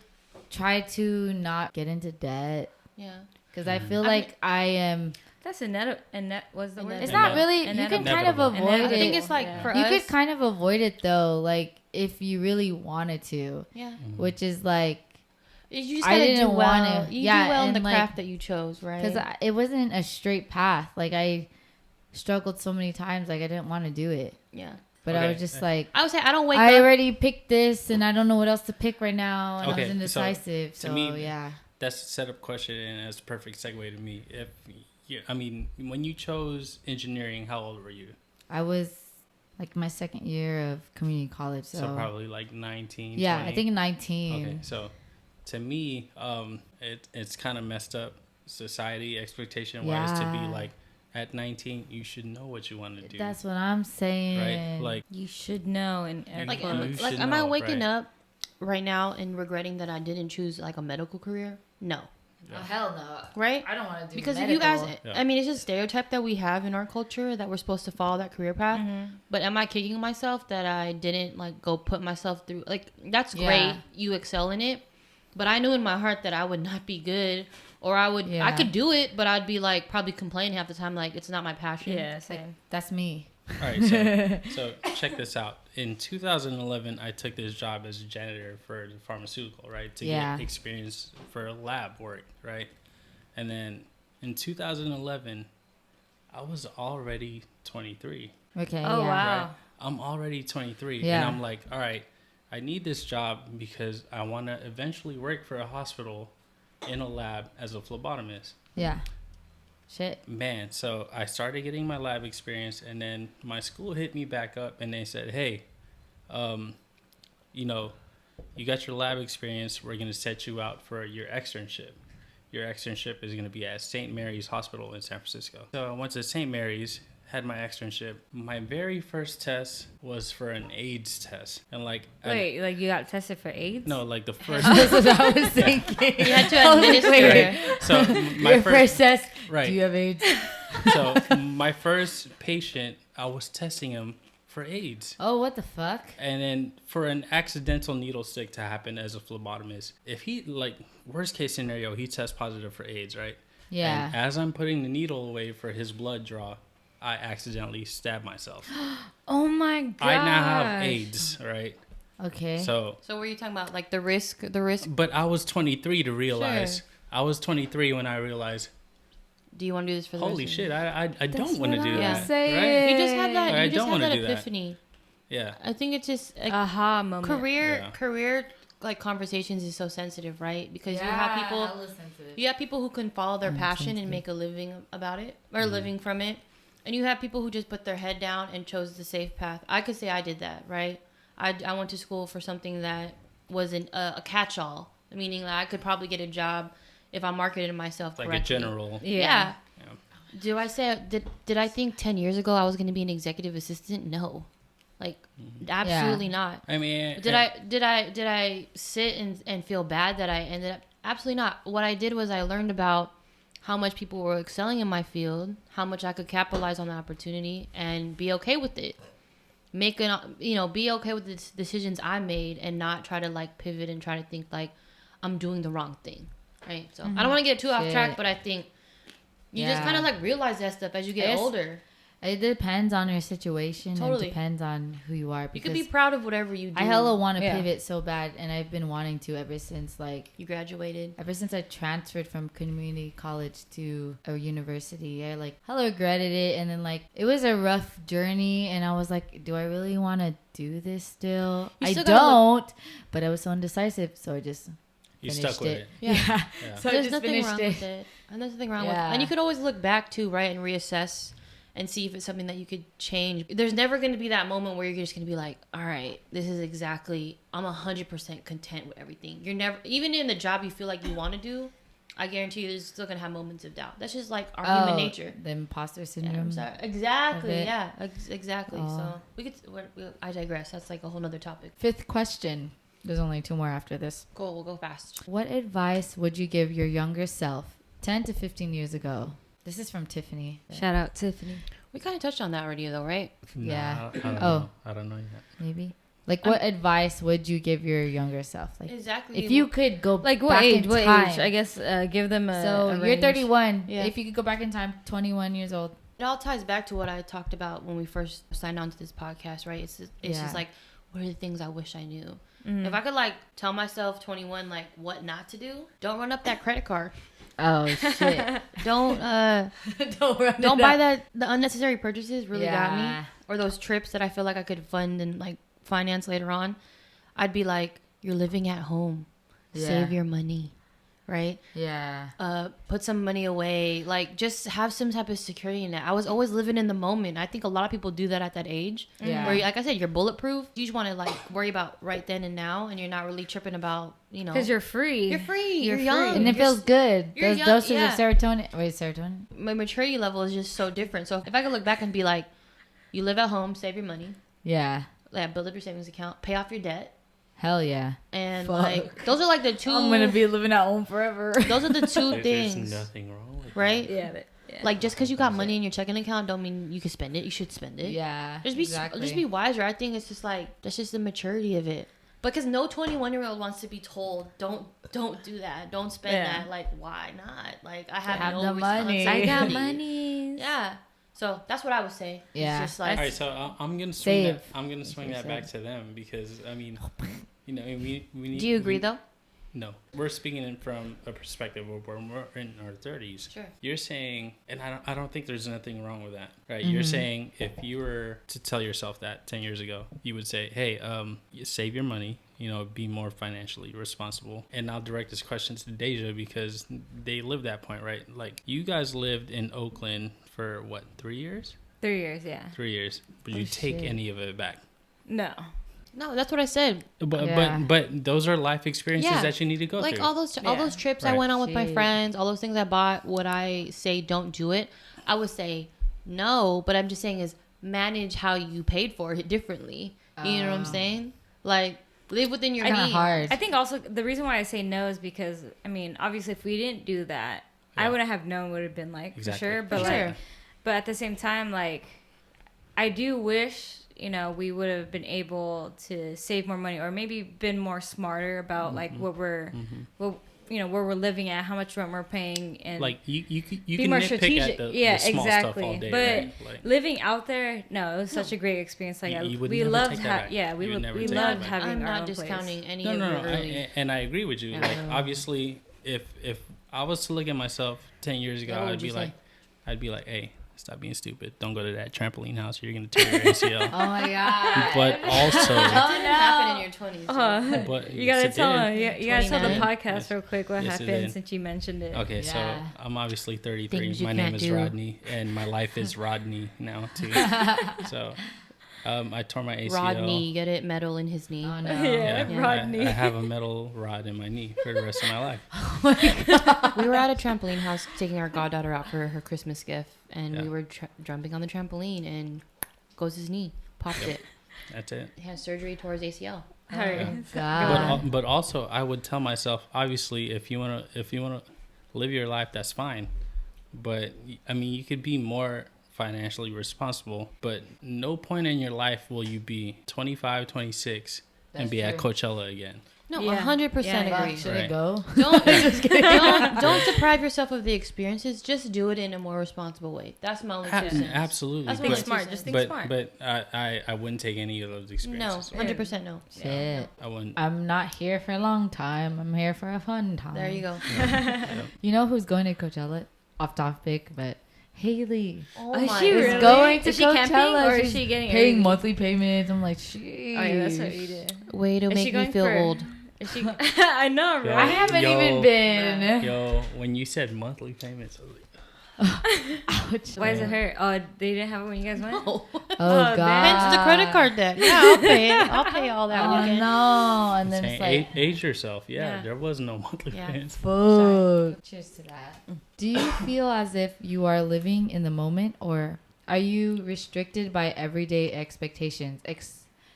try to not get into debt Yeah. because I feel like I am. That's was the word? It's not really. You can kind of Inevitable. avoid I it. I think it's like for You us. could kind of avoid it though, like if you really wanted to, Yeah. which is like You just I gotta didn't do well. wanna- You yeah, do well in and the like- craft that you chose, right? because it wasn't a straight path. Like I struggled so many times, like I didn't want to do it, yeah. but I Okay. was just like. I would say I don't wake I up. already picked this, and I don't know what else to pick right now, and I Okay, was indecisive. so So, to me, yeah, That's a setup question, and that's a perfect segue to me. When you chose engineering, how old were you? I was like my second year of community college, so, So probably like 19. yeah, 20. I think 19. Okay, so to me, it's kind of messed up society expectation wise to be Yeah. like, at 19 you should know what you want to do. That's what I'm saying. right. Like You should know. And Like, You am, should like, am I know, waking right. up right now and regretting that I didn't choose like a medical career? No. Oh, hell no. Right? I don't want to do Because medical. if you guys, Yeah. I mean, it's just a stereotype that we have in our culture that we're supposed to follow that career path. Mm-hmm. But am I kicking myself that I didn't like go put myself through? Like, that's Yeah. great. You excel in it. But I knew in my heart that I would not be good, or I Yeah. could do it, but I'd be like probably complaining half the time, like it's not my passion. yeah, same. That's me. all right, so check this out. In 2011 I took this job as a janitor for the pharmaceutical, right, to Yeah. get experience for lab work, right? And then in 2011 I was already 23. Okay. Oh, yeah. wow. Right? I'm already 23. Yeah. And I'm like, all right, I need this job because I want to eventually work for a hospital in a lab as a phlebotomist. Yeah. Shit. Man, so I started getting my lab experience, and then my school hit me back up and they said, hey, you know, you got your lab experience. We're going to set you out for your externship. Your externship is going to be at St. Mary's Hospital in San Francisco. So I went to St. Mary's, had my externship. My very first test was for an AIDS test. And like, Wait, like you got tested for AIDS? no, like the first, That's what I was thinking. You had to administer. right? So my Your first test. right. Do you have AIDS? So my first patient, I was testing him for AIDS. Oh, what the fuck? And then for an accidental needle stick to happen as a phlebotomist, if he, like, worst case scenario, he tests positive for AIDS, right? Yeah. And as I'm putting the needle away for his blood draw, I accidentally stabbed myself. Oh my god. I now have AIDS, right? Okay. So, So were you talking about like the risk? The risk. but I was 23 to realize. Sure. I was 23 when I realized, Do you want to do this for the holy rest of shit, I That's don't want to what do I'm that. Right? saying. You just had that. I You just don't had wanna that do that. epiphany. Yeah. I think it's just like aha moment. Yeah. career like conversations is so sensitive, right? Because you have people who can follow their passion and make a living about it or living from it, and you have people who just put their head down and chose the safe path. I could say I did that, right? I went to school for something that wasn't a catch-all, meaning that I could probably get a job if I marketed myself Like correctly. a general. Yeah. Yeah. Do I say did I think 10 years ago I was going to be an executive assistant? No. Like absolutely not. I mean, Did I sit and feel bad that I ended up? Absolutely not. What I did was I learned about how much people were excelling in my field, how much I could capitalize on the opportunity and be okay with it. Be okay with the decisions I made and not try to like pivot and try to think like I'm doing the wrong thing. Right. So I don't want to get too off track, Shit. but I think you just Yeah. kind of like realize that stuff as you get Yes. older. It depends on your situation. Totally. It depends on who you are. You Because could be proud of whatever you do. I hella want to Yeah. pivot so bad, and I've been wanting to ever since You graduated. I transferred from community college to a university. I like hella regretted it, and then like it was a rough journey, and I was like, do I really want to do this still? You I still gotta don't, but I was so indecisive, so I just you finished stuck with it. it. Yeah. Yeah. So I There's just nothing finished wrong it. with it. And there's nothing wrong with it. Yeah. And you could always look back too, right, and reassess and see if it's something that you could change. There's never going to be that moment where you're just going to be like, all right, this is exactly, I'm 100% content with everything. You're never, even in the job you feel like you want to do, I guarantee you there's still going to have moments of doubt. That's just like our human nature. The imposter Yeah, syndrome. I'm sorry. Exactly. of it. Yeah, exactly. Oh. So I digress. That's like a whole nother topic. 5th question. There's only 2 more after this. Cool. We'll go fast. What advice would you give your younger self 10 to 15 years ago? This is from Tiffany. Shout out Tiffany. We kind of touched on that already though, right? Yeah. I don't Oh. know. I don't know yet. Maybe. Like, what advice would you give your younger self? Like, Exactly. if you could go Like what back age? in What time. age? I guess give them a. So a you're range. 31. Yeah. If you could go back in time, 21 years old. It all ties back to what I talked about when we first signed on to this podcast, right? It's Yeah. just like, what are the things I wish I knew? Mhm. If I could like tell myself 21 like what not to do, don't run up that credit card. Oh shit! Don't don't buy that the unnecessary purchases really got me. Or those trips that I feel like I could fund and like finance later on. I'd be like, you're living at home. Yeah. Save your money. right? Yeah. Put some money away, like just have some type of security net. I was always living in the moment. I think a lot of people do that at that age. Yeah. Where, like I said, you're bulletproof. You just want to like worry about right then and now, and you're not really tripping about, you know. Because you're free. You're free. You're free. young. And it You're feels good. you're Those young, doses yeah. of serotonin. Wait, serotonin? My maturity level is just so different. So if I could look back and be like, you live at home, save your money, Yeah. like build up your savings account, pay off your debt, Hell yeah. and Fuck. like those are like the two. I'm gonna be living at home forever. Those are the two There's things, nothing wrong with right? Yeah. Like just because you got money in your checking account, don't mean you can spend it. You should spend it. Yeah. Just be exactly. just be wiser. I think it's just like that's just the maturity of it. Because no 21-year-old wants to be told don't do that, don't spend that. Like why not? Like I have no the money. I got responsibility. money. Yeah. So that's what I would say. Yeah. It's just like All right, so I'm gonna swing Save. that. I'm gonna swing that back to them because I mean, you know, we need. do you agree though? No, we're speaking in from a perspective of where we're in our 30s. Sure. You're saying, and I don't think there's nothing wrong with that, right? You're saying if you were to tell yourself that 10 years ago, you would say, hey, you save your money, you know, be more financially responsible. And I'll direct this question to Daysia because they lived that point, right? Like you guys lived in Oakland for what, 3 years? 3 years, yeah. 3 years. Would you take shit. any of it back? No. No, that's what I said. But those are life experiences Yeah. that you need to go Like through. all those trips I Right. went on with my Shit. friends, all those things I bought, would I say don't do it? I would say no, but I'm just saying is manage how you paid for it differently. You know what I'm saying? Like live within your Kind of means. hard. I think also the reason why I say no is because, I mean, obviously if we didn't do that, I wouldn't have known what it would have been like Exactly. for sure. But Sure. like, but at the same time, like, I do wish, you know, we would have been able to save more money or maybe been more smarter about like what we're, what, you know, where we're living at, how much rent we're paying, and Like you be can more nitpick strategic. at the Yeah, small exactly. stuff all day, But right? Like, living out there, no, it was such a great experience. Like You would we never loved, take that back. yeah, we You would would, never we take that loved back. having I'm our not own discounting place. any no, of no, it no. really. And I agree with you. Like obviously, if I was to look at myself 10 years ago, Yeah, what I'd would be you like, say? hey, stop being stupid. Don't go to that trampoline house. You're gonna tear your ACL. Oh my god. But also, That didn't happen in your 20s. but You gotta yes, it tell did. you gotta tell the 29? podcast real quick what Yes, it happened did. since you mentioned it. Okay, Yeah. so I'm obviously 33. Things you My name can't is do. Rodney, and my life is Rodney now too. So, I tore my ACL. Rodney, get it? Metal in his knee. Oh no. Yeah. Yeah, Rodney. I have a metal rod in my knee for the rest of my life. We were at a trampoline house taking our goddaughter out for her Christmas gift, and Yeah. we were jumping on the trampoline, and goes his knee, popped it. That's it. He had surgery towards ACL. Alright. Oh, But god. but also, I would tell myself, obviously, if you wanna live your life, that's fine. But I mean, you could be more financially responsible. But no point in your life will you be 25, 26, and That's be at true. Coachella again. No, Yeah. 100% Yeah. agree. Should Right. it go? Don't deprive yourself of the experiences. Just do it in a more responsible way. That's my only 2 cents. Absolutely. That's Think my but, two smart. cents. Just think but smart. but I wouldn't take any of those No, experiences. 100% no. Shit. I wouldn't. I'm not here for a long time. I'm here for a fun time. There you go. You know who's going to Coachella? Off topic, but Haley Oh Is my she is really? going to Is she Coachella. camping or is She's she getting paying early? monthly payments? I'm like, sheesh. Oh yeah, that's what you did. Way to Is she make me going feel for- old. Is she? I know, Yo. I right? haven't Yo. even been. Yo, when you said monthly payments, I was like, Ouch. Why does it hurt? Oh, they didn't have it when you guys went. Oh, Oh god. hence the credit card debt. Yeah, I'll pay it. I'll pay all that Oh weekend. no! And then saying, it's like, age yourself. Yeah, Yeah. there was no monthly Yeah. payments. fuck. Cheers to that. Do you feel as if you are living in the moment, or are you restricted by everyday expectations?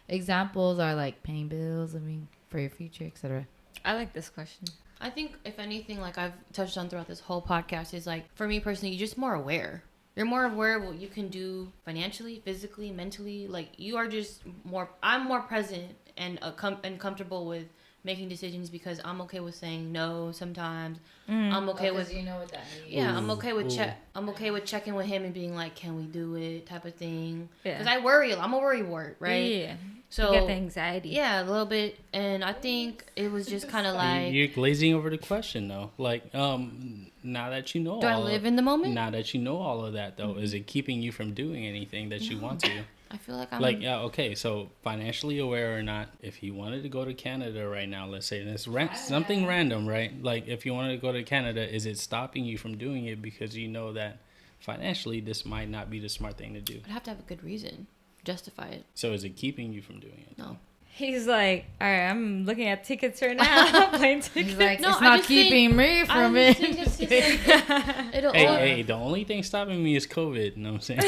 Examples are like paying bills, living for your future, etc. I like this question. I think if anything, like I've touched on throughout this whole podcast, is like for me personally, you're just more aware. You're more aware of what you can do financially, physically, mentally. Like you are just more. I'm more present and and comfortable with making decisions because I'm okay with saying no sometimes. I'm okay with you know what that means. yeah. I'm okay with Ooh. I'm okay with checking with him and being like, can we do it, type of thing. Yeah. Because I worry. I'm a worrywart, right? Yeah. So You get the anxiety. yeah, a little bit. And I think it was just kind of like, You're glazing over the question though. Like, now that you know, do I live in the moment? Now that you know all of that though, is it keeping you from doing anything that you want to? I feel like I'm Like, yeah, okay, so financially aware or not, if you wanted to go to Canada right now, let's say, and it's something random, right? Like, if you wanted to go to Canada, is it stopping you from doing it because you know that financially this might not be the smart thing to do? I'd have to have a good reason, justify it. So is it keeping you from doing it? No. He's like, all right, I'm looking at tickets right now. Plane tickets. He's like, No, it's I not just keeping me from I it. just think it's just like, it'll Hey, the only thing stopping me is COVID. You know what I'm saying?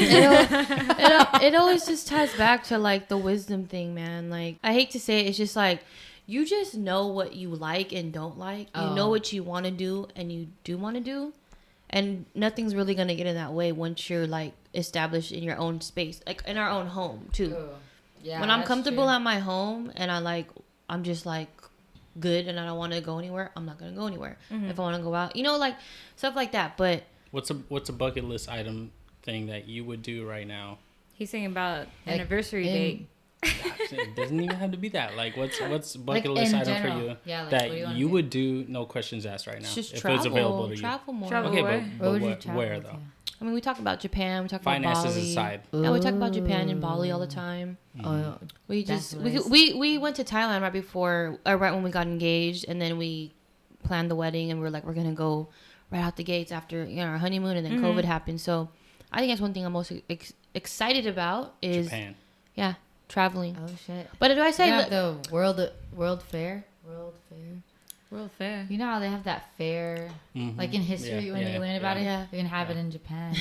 it always just ties back to like the wisdom thing, man. Like, I hate to say it, it's just like you just know what you like and don't like. You know what you want to do and you do want to do, and nothing's really gonna get in that way once you're like established in your own space, like in our own home too. Yeah, When I'm comfortable at my home and I'm just like good and I don't want to go anywhere, I'm not gonna go anywhere. If I want to go out, like stuff like that. But What's a bucket list item thing that you would do right now? He's thinking about Like, anniversary date. It doesn't even have to be that. Like, what's bucket Like, list in item general. for you Yeah, like, that what do you wanna you do? would do, no questions asked right now, it's just if travel, it's available to you? travel more. Travel. Okay, Where? but Where would you what, travel where to? though? I mean, we talk about Japan, we talk Finances about Bali. aside. Yeah, we talk about Japan and Bali all the time. Oh, We That's just nice. we went to Thailand right when we got engaged, and then we planned the wedding, and we were like, we're gonna go right out the gates after our honeymoon, and then COVID happened. So I think that's one thing I'm most excited about is Japan. traveling. oh shit. But do I say Yeah, the World Fair. World Fair. You know how they have that fair, Mhm. like in history Yeah, when yeah, you learn about yeah. it. Yeah. They're gonna have it in Japan.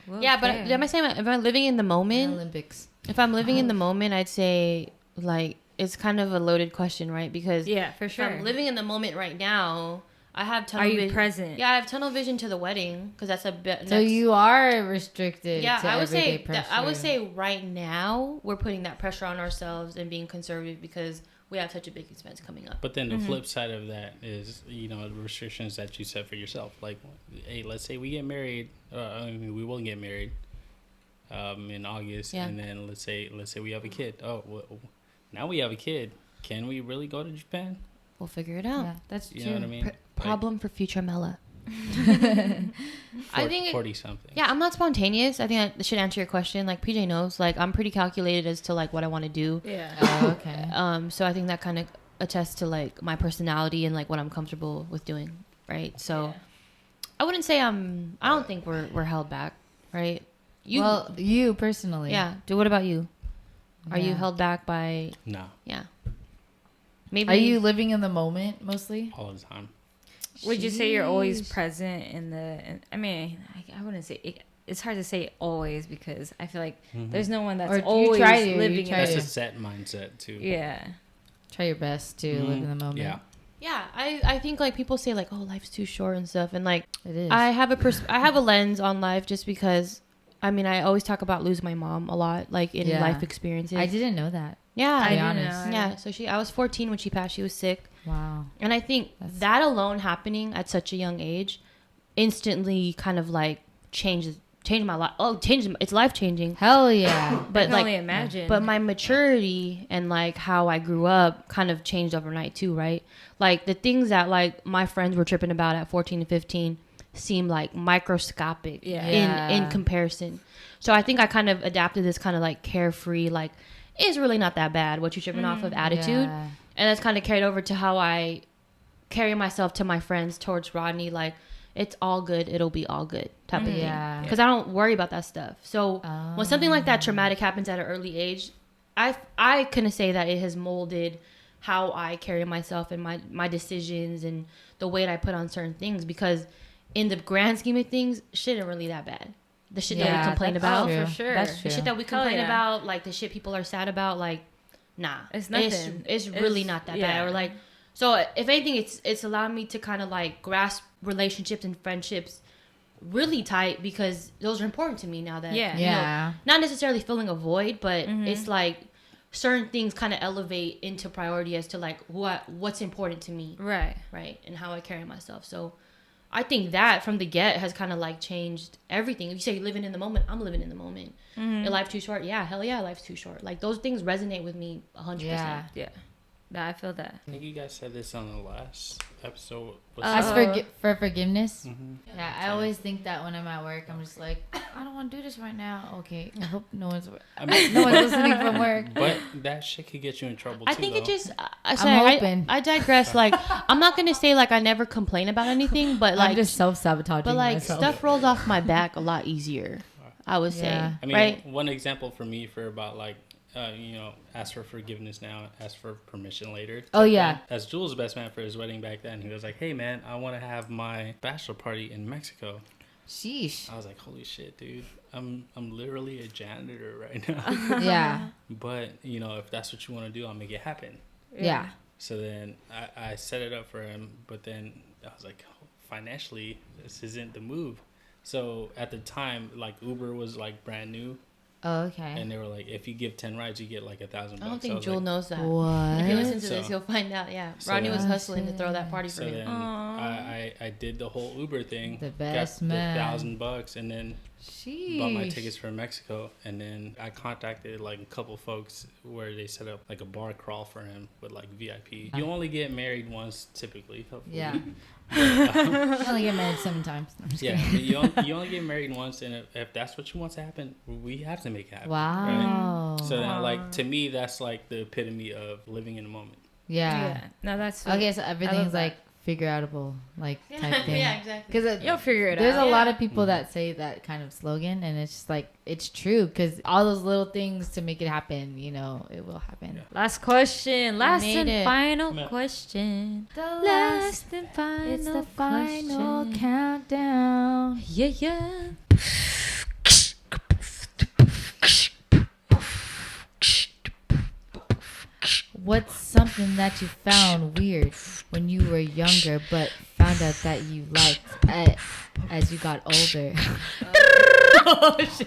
World yeah, but Fair. am I saying if I'm living in the moment? Olympics. If I'm living in the moment, I'd say like it's kind of a loaded question, right? Because Yeah, for if sure. I'm living in the moment right now, I have tunnel Are you vision. present? Yeah, I have tunnel vision to the wedding because that's a bit. So you are restricted. Yeah, to I would everyday say pressure. I would say right now we're putting that pressure on ourselves and being conservative because we have such a big expense coming up. But then the flip side of that is, the restrictions that you set for yourself. Like, hey, let's say we get married. We will get married in August, Yeah. and then let's say we have a kid. Oh, well, now we have a kid. Can we really go to Japan? We'll figure it out. Yeah, that's You true. know what I mean? Problem for future Mella. I think 40 something. Yeah, I'm not spontaneous. I think that should answer your question. Like PJ knows, like I'm pretty calculated as to like what I want to do. Yeah. Oh, okay. So I think that kind of attests to like my personality and like what I'm comfortable with doing, right? So I wouldn't say I don't think we're held back, right? You personally. Yeah. What about you? Are you Yeah. held back by? No, Yeah. Maybe. Are you living in the moment mostly? all the time. Would you say you're always Jeez. present I mean, I wouldn't say it's hard to say always because I feel like there's no one that's Or you always try to, you living try in That's to. a set mindset too. Yeah. Try your best to live in the moment. Yeah. Yeah, I think like people say like, oh, life's too short and stuff, and like It is. I have a lens on life just because. I mean, I always talk about losing my mom a lot, like in Yeah. life experiences. I didn't know that. Yeah, To be I didn't honest. know. yeah. So I was 14 when she passed. She was sick, Wow. and I think that alone happening at such a young age, instantly kind of like changed my life. Oh, it's life changing. Hell yeah. I But can like, only imagine. but my maturity and like how I grew up kind of changed overnight too, right? Like the things that like my friends were tripping about at 14 and 15 seem like microscopic Yeah. in comparison. So I think I kind of adapted this kind of like carefree, like it's really not that bad what you're tripping off of attitude. Yeah. And that's kind of carried over to how I carry myself to my friends towards Rodney. Like it's all good. It'll be all good type of thing. Yeah. Because I don't worry about that stuff. So when something like that traumatic happens at an early age, I couldn't say that it has molded how I carry myself and my decisions and the weight I put on certain things. Because in the grand scheme of things, shit ain't really that bad. The shit that we complain that's about, true. for sure. That's the true. shit that we Hell complain yeah. about, like the shit people are sad about, like, nah, It's nothing. It's really It's- not that yeah. bad. Or like, so if anything, it's allowed me to kind of like grasp relationships and friendships really tight because those are important to me now that Yeah. you know, Yeah. not necessarily filling a void, but it's like certain things kind of elevate into priority as to like what's important to me, Right. right, and how I carry myself. So I think that from the get has kind of like changed everything. If you say you're living in the moment, I'm living in the moment. Your life too short? Yeah, hell yeah, life's too short. Like those things resonate with me 100%. Yeah. Yeah. I feel that. I think you guys said this on the last episode. Ask for forgiveness. Mm-hmm. Yeah, I always think that when I'm at work, I'm just like, I don't want to do this right now. Okay, I hope no one's listening from work. But that shit could get you in trouble too. I think though. it just. I'm hoping. I digress. Like, I'm not gonna say like I never complain about anything, but like I'm just self-sabotaging but like myself. stuff rolls off my back a lot easier. I would say. Yeah. I mean, right? one example for me for about like, ask for forgiveness now, ask for permission later. Oh, yeah. As Jules' best man for his wedding back then, he was like, hey man, I want to have my bachelor party in Mexico. Sheesh. I was like, holy shit, dude. I'm literally a janitor right now. Yeah. But, if that's what you want to do, I'll make it happen. Yeah. So then I set it up for him, but then I was like, financially, this isn't the move. So at the time, like Uber was like brand new. Oh, okay. And they were like, if you give 10 rides, you get like $1,000. I don't think Jewel like, knows that. What? If you listen to this, So- he'll find out. Yeah, so Rodney was then- hustling to throw that party for So then him. I did the whole Uber thing. The best got man. the $1,000 and then Sheesh. bought my tickets for Mexico. And then I contacted like a couple folks where they set up like a bar crawl for him with like VIP. You only get married once typically. Hopefully. Yeah. But, I only get married 7 times. I'm just yeah, kidding. you only get married once, and if that's what you want to happen, we have to make it happen. Wow. Right? So then, like, to me, that's like the epitome of living in the moment. Yeah. No, that's sweet. Okay, so I love everything's that. like figure outable, like type thing. Yeah, exactly. Because You'll figure it there's out. a lot of people that say that kind of slogan, and it's just like it's true. Because all those little things to make it happen, it will happen. Yeah. Last question. Last made and it. final Yeah. question. The Last and final it's the final question. countdown. Yeah, yeah. What's something that you found weird when you were younger, but found out that you liked as you got older?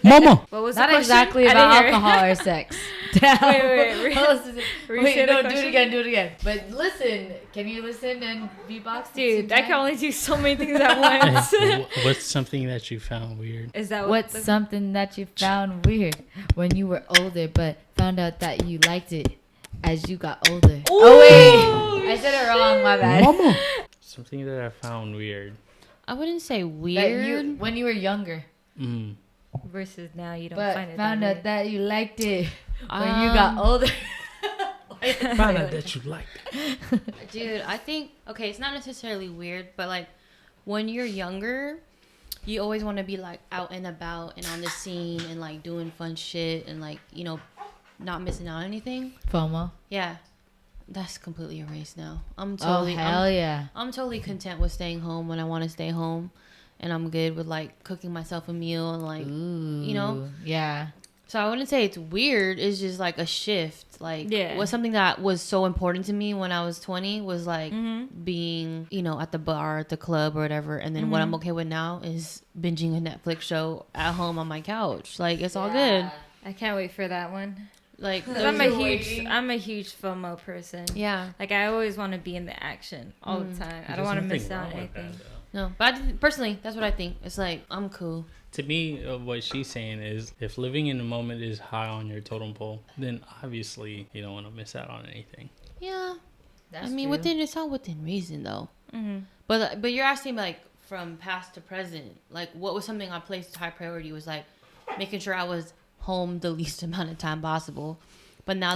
Mama! What was Not the question? exactly I about didn't hear it. alcohol or sex. Restate the no, question? do it again. But listen, can you listen and beatbox? Dude, I can only do so many things at once. What's something that you found weird? Is that what What's something that you found weird when you were older, but found out that you liked it as you got older? Oh wait, I said it wrong. My bad. Mama! Something that I found weird. I wouldn't say That weird. when you were younger, Mm. versus now you don't but find it found that out that you liked it when you got older. Found out that you liked it. Dude, I think okay, it's not necessarily weird, but like when you're younger, you always want to be like out and about and on the scene and like doing fun shit and like not missing out on anything. FOMO. Yeah, that's completely erased now. I'm Oh totally hell yeah. I'm totally content with staying home when I want to stay home, and I'm good with like cooking myself a meal and like Ooh, yeah. So I wouldn't say it's weird. It's just like a shift. Like, Yeah. was something that was so important to me when I was 20 was like Mm-hmm. being, at the bar, at the club or whatever. And then what I'm okay with now is binging a Netflix show at home on my couch. Like, it's all good. I can't wait for that one. Like, 'Cause those- I'm a huge FOMO person. yeah. Like I always want to be in the action all the time. I don't want to miss out on anything. No, but personally, that's what I think. It's like, I'm cool. To me, what she's saying is if living in the moment is high on your totem pole, then obviously you don't want to miss out on anything. Yeah. That's I mean, true. it's all within reason though. Mm-hmm. But you're asking like from past to present, like what was something I placed high priority was like making sure I was home the least amount of time possible. But now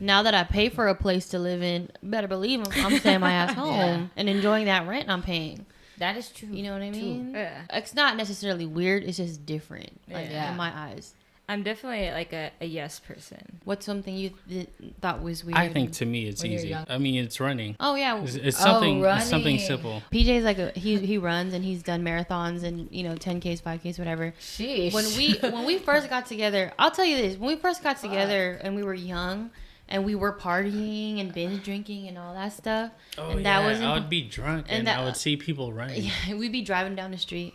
now that I pay for a place to live in, better believe I'm staying my ass home and enjoying that rent I'm paying. That is true. You know what I mean? Yeah. It's not necessarily weird. It's just different, like Yeah. in my eyes. I'm definitely like a yes person. What's something you thought was weird? I think to me it's When you're easy. young. I mean, it's running. Oh yeah. It's something. It's something running. simple. PJ's like he runs and he's done marathons and 10Ks, 5Ks, whatever. Sheesh. When we first got together, I'll tell you this: when we first got together and we were young and we were partying and binge drinking and all that stuff, Oh and yeah, that was I would be drunk and that- I would see people running. yeah, we'd be driving down the street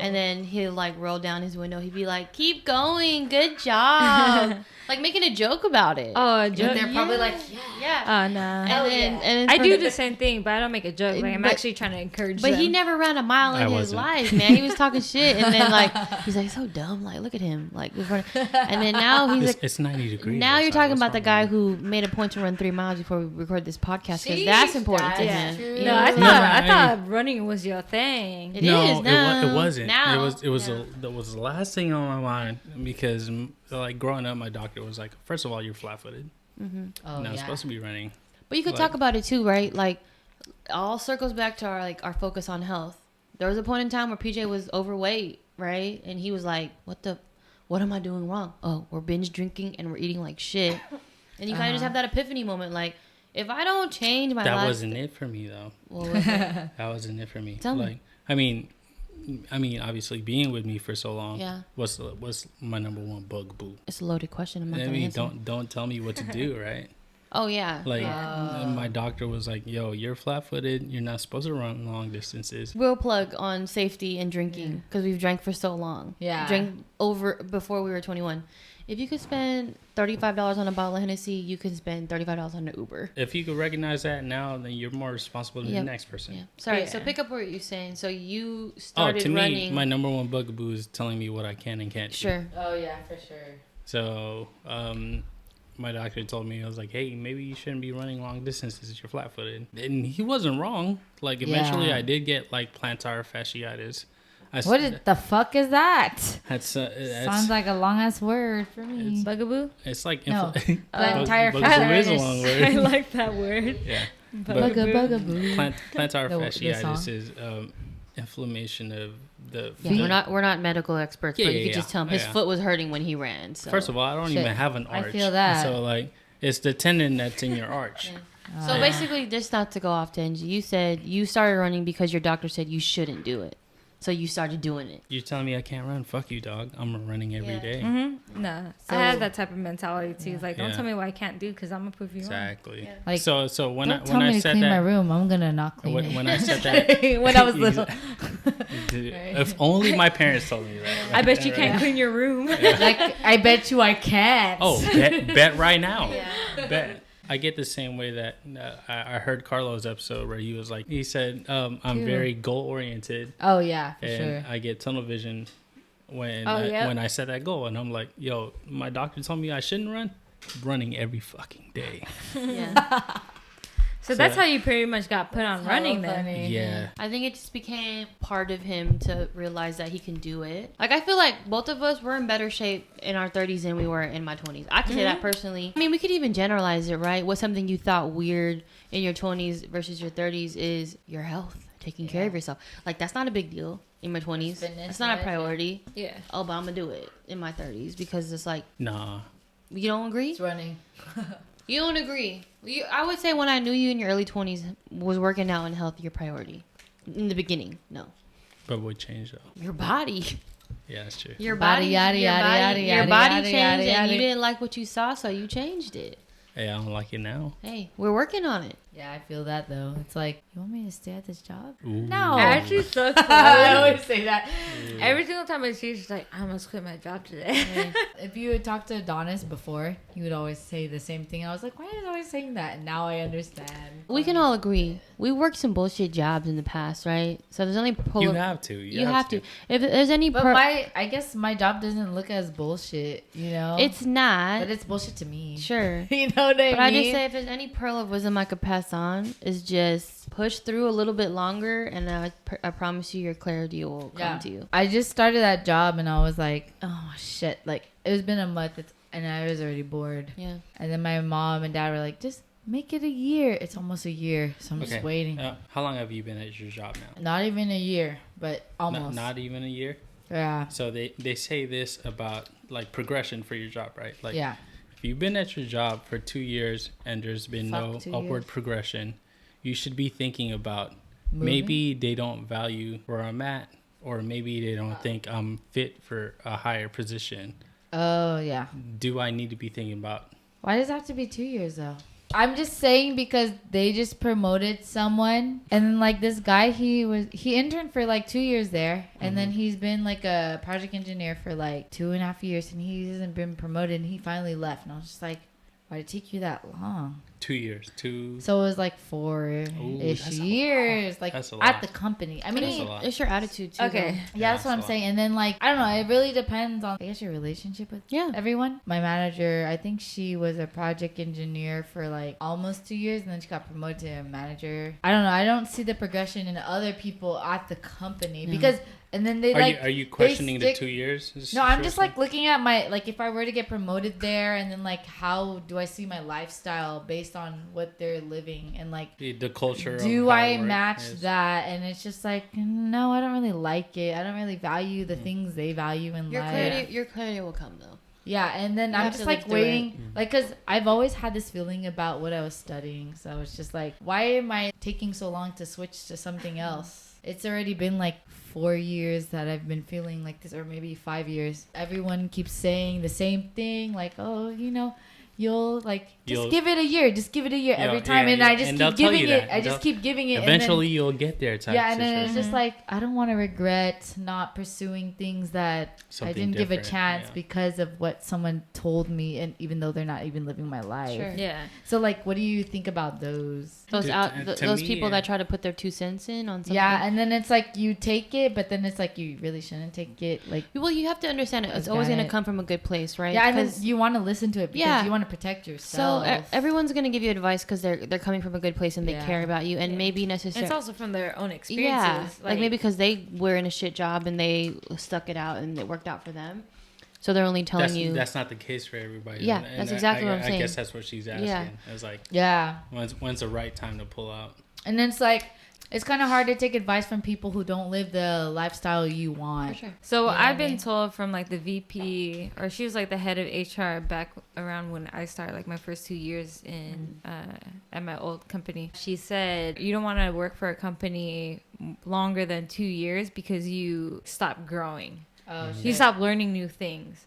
And then he'll like roll down his window. He'd be like, "Keep going, good job," like making a joke about it. Oh, a And joke. they're probably like, Yeah. Oh no. And then I do the same thing, but I don't make a joke. Like I'm But- actually trying to encourage But them. he never ran a mile in I his wasn't. life, man. He was talking shit, and then like he's like so dumb. Like look at him, like and then now he's like. It's 90 degrees. Now you're outside. talking What's about the wrong guy with you? who made a point to run 3 miles before we record this podcast because that's important to that's him. true. You No, know? I No, thought running was your thing. It is now. It wasn't. Now. It was that was the last thing on my mind because like growing up, my doctor was like, first of all, you're flat-footed. Oh, and I was yeah. supposed to be running. But you could Like- talk about it too, right? Like, all circles back to our focus on health. There was a point in time where PJ was overweight, right? And he was like, what am I doing wrong? Oh, we're binge drinking and we're eating like shit. And you kind of just have that epiphany moment, like, if I don't change my That life, wasn't it for me though. what was it? That wasn't it for me. Tell me. Like, I mean, obviously being with me for so long Yeah. was my number one bugaboo. It's a loaded question. I'm not I gonna mean, answer. don't tell me what to do, right? Oh yeah. Like, my doctor was like, "Yo, you're flat-footed. You're not supposed to run long distances." Real plug on safety and drinking because we've drank for so long. Yeah. Drank over before we were 21. If you could spend $35 on a bottle of Hennessy, you can spend $35 on an Uber. If you could recognize that now, then you're more responsible than Yep. the next person. Yeah. Sorry. Yeah. So pick up what you're saying. So you Oh, started to me, running. my number one bugaboo is telling me what I can and can't do. Sure. Oh, yeah, for sure. So, my doctor told me, I was like, hey, maybe you shouldn't be running long distances if you're flat-footed. And he wasn't wrong. Like, eventually Yeah. I did get, like, plantar fasciitis. The fuck is that? That's, Sounds like a long ass word for me. Bugaboo. it's like... No. Bug- Plantar bugaboo is a fasciitis. long I word. like that word. Yeah. Bugaboo. Plantar The fasciitis song. is inflammation of the... Yeah, we're not medical experts, Yeah, but you yeah, could just yeah. tell him his Yeah. foot was hurting when he ran. So. First of all, I don't Shit. even have an I arch. feel that. So, like, it's the tendon that's in your arch. So basically, just not to go off tangent, you said you started running because your doctor said you shouldn't do it. So you started doing it. You're telling me I can't run? Fuck you, dog. I'm running every Yeah. day. Mm-hmm. No, So- I have that type of mentality too. It's like, don't Yeah. tell me what I can't do because I'm gonna prove you Exactly. Like, So when Don't I tell when me I to said clean my that room. I'm gonna not clean it. when I said that when I was little. dude, if only my parents told me that. wrong. I bet you can't clean your room. Like, I bet you I can't. Oh, bet right now. Bet. I get the same way that I heard Carlos' episode where he said, I'm Ew. very goal oriented Oh, yeah, for and sure. I get tunnel vision when Oh, yeah. when I set that goal, and I'm like, yo, my doctor told me I shouldn't run. Running every fucking day. Yeah. So that's how you pretty much got put on running then. funny. Yeah. I think it just became part of him to realize that he can do it. Like, I feel like both of us were in better shape in our 30s than we were in my 20s. I can say that personally. I mean, we could even generalize it, right? What's something you thought weird in your 20s versus your 30s is your health, taking care of yourself. Like, that's not a big deal in my 20s. Fitness, It's not a right? priority. Yeah. Oh, but I'm going to do it in my 30s because it's like, Nah. you don't agree? It's running. You don't agree. I would say when I knew you in your early 20s, was working out and health your priority? In the beginning, no. But what changed though? Your body. Yeah, that's true. Your Body, body, yada, your yada, body, yada, your yada, body yada, changed, yada, and you yada. didn't like what you saw, so you changed it. Hey, I don't like it now. Hey, we're working on it. Yeah, I feel that though. It's like, you want me to stay at this job? Ooh. No. Actually, so I funny. always say that. Every single time I see her, she's like, I must quit my job today. If you had talked to Adonis before, he would always say the same thing. I was like, why is he always saying that? And now I understand. We can all agree. We worked some bullshit jobs in the past, right? So there's only pull You up. have to. You have to. If there's any, But I guess my job doesn't look as bullshit, you know? it's not. But it's bullshit to me. Sure. You know what I mean? But I just say if there's any pearl of wisdom I could pass on is just push through a little bit longer, and I promise you your clarity will come to you. I just started that job and I was like, oh shit. Like, it's been a month and I was already bored. Yeah. And then my mom and dad were like, just make it a year. It's almost a year. So I'm just waiting. How long have you been at your job now? Not even a year, but almost. Not even a year? Yeah. So they say this about like progression for your job, right? Like Yeah. if you've been at your job for 2 years and there's been no 2 upward years. progression, you should be thinking about Moving? maybe they don't value where I'm at, or maybe they don't think I'm fit for a higher position. Oh, yeah. Do I need to be thinking about Why does it have to be 2 years, though? I'm just saying because they just promoted someone, and then like this guy, he interned for like 2 years there, and then he's been like a project engineer for like 2.5 years, and he hasn't been promoted, and he finally left, and I was just like, why did it take you that long? 2 years. So it was like 4-ish years, like at the company. I mean, it's your attitude too. Okay. Yeah, that's what I'm saying. And then like, I don't know, it really depends on, I guess, your relationship with everyone. My manager, I think she was a project engineer for like almost 2 years, and then she got promoted to a manager. I don't know. I don't see the progression in other people at the company because. And then they are you questioning the 2 years? No, I'm just like looking at my, like, if I were to get promoted there, and then like how do I see my lifestyle based on what they're living, and like the culture. Do I match that? And it's just like, no, I don't really like it. I don't really value the things they value in life. Your clarity will come though. Yeah, and then I'm just like waiting, like, because I've always had this feeling about what I was studying. So it's just like, why am I taking so long to switch to something else? It's already been like 4 years that I've been feeling like this, or maybe 5 years. Everyone keeps saying the same thing, like, oh, you'll like just give it a year, every time, and I just keep giving it. I just keep giving it. Eventually, you'll get there. And then it's just like, I don't want to regret not pursuing things that I didn't give a chance because of what someone told me, and even though they're not even living my life. Sure. Yeah. So like, what do you think about those? Those people that try to put their 2 cents in on something. Yeah, and then it's like you take it, but then it's like you really shouldn't take it. Like, well, you have to understand it. It's always going to come from a good place, right? Yeah, and then you want to listen to it because you want to protect yourself. So everyone's going to give you advice because they're coming from a good place and they care about you, and maybe necessarily it's also from their own experiences. Yeah, like maybe because they were in a shit job and they stuck it out and it worked out for them. So they're only telling you that's not the case for everybody. Yeah, and that's exactly what I'm saying. I guess that's what she's asking. Yeah. It's like, when's the right time to pull out? And then it's like, it's kind of hard to take advice from people who don't live the lifestyle you want. For sure. So I've been told from like the VP, or she was like the head of HR back around when I started, like my first 2 years in at my old company. She said, you don't want to work for a company longer than 2 years because you stop growing. You stop learning new things,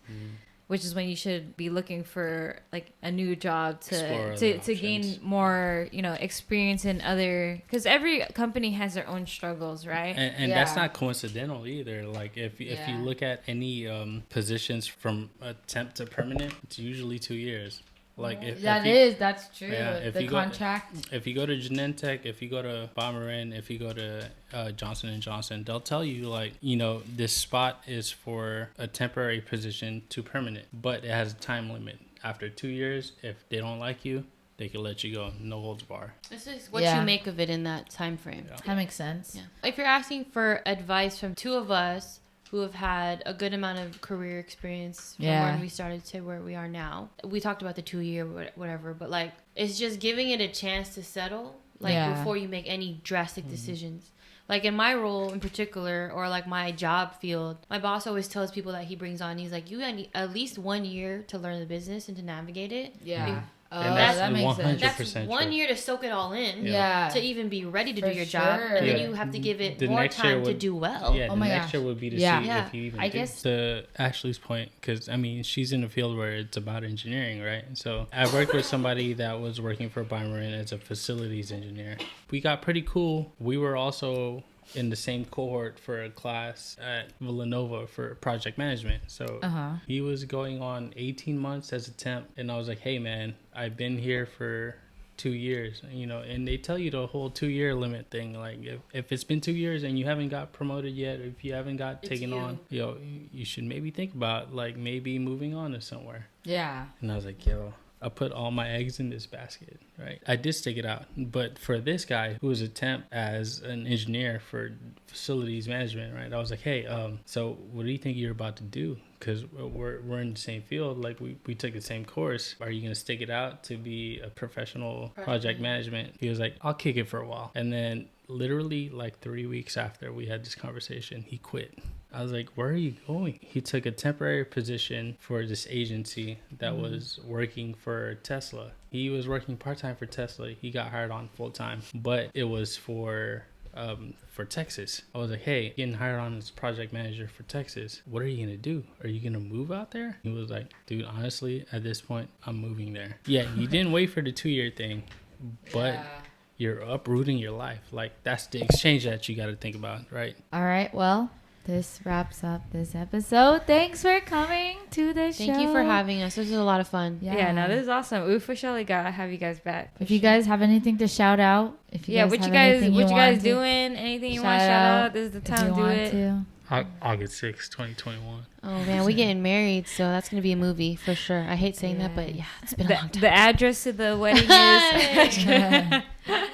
which is when you should be looking for like a new job to gain more, experience in other, because every company has their own struggles, right? And that's not coincidental either. Like if you look at any positions from a temp to permanent, it's usually 2 years. Like that's true. Yeah, the contract. If you go to Genentech, if you go to Bomberin, if you go to Johnson & Johnson, they'll tell you like, this spot is for a temporary position to permanent, but it has a time limit. After 2 years, if they don't like you, they can let you go. No holds bar. This is what you make of it in that time frame. Yeah. That makes sense. Yeah. If you're asking for advice from two of us who have had a good amount of career experience from when we started to where we are now. We talked about the 2 year, whatever, but like, it's just giving it a chance to settle, like before you make any drastic decisions. Like in my role in particular, or like my job field, my boss always tells people that he brings on, he's like, you need at least 1 year to learn the business and to navigate it. Yeah. And that makes sense. That's 1 year to soak it all in. Yeah. To even be ready to do your job. And then you have to give it more time to do well. Yeah, the next year would be to see if you even guess to Ashley's point, because I mean, she's in a field where it's about engineering, right? So I worked with somebody that was working for Bomberin as a facilities engineer. We got pretty cool. We were also in the same cohort for a class at Villanova for project management. So he was going on 18 months as a temp, and I was like, hey man, I've been here for 2 years, and they tell you the whole 2 year limit thing. Like if it's been 2 years and you haven't got promoted yet, if you haven't got taken on, you should maybe think about like maybe moving on to somewhere. Yeah. And I was like, I put all my eggs in this basket, right? I did stick it out. But for this guy who was a temp as an engineer for facilities management, right? I was like, hey, so what do you think you're about to do? Because we're in the same field. Like we took the same course. Are you going to stick it out to be a professional project management? He was like, I'll kick it for a while. And then literally like 3 weeks after we had this conversation, he quit. I was like, where are you going? He took a temporary position for this agency that was working for Tesla. He was working part-time for Tesla. He got hired on full-time, but it was for for Texas. I was like, hey, getting hired on as project manager for Texas. What are you gonna do? Are you gonna move out there? He was like, dude, honestly, at this point, I'm moving there. Yeah, you didn't wait for the 2-year thing, but you're uprooting your life. Like, that's the exchange that you got to think about, right? All right, well, this wraps up this episode. Thanks for coming to the show. Thank you for having us. This was a lot of fun. Yeah, no, this is awesome. We for surely gotta have you guys back. If you guys have anything to shout out, if you what you guys doing, anything you want to shout out, this is the time to do it. August 6th, 2021. Oh man, we getting married, so that's gonna be a movie for sure. I hate saying that, but yeah, it's been a long time. The address to the wedding is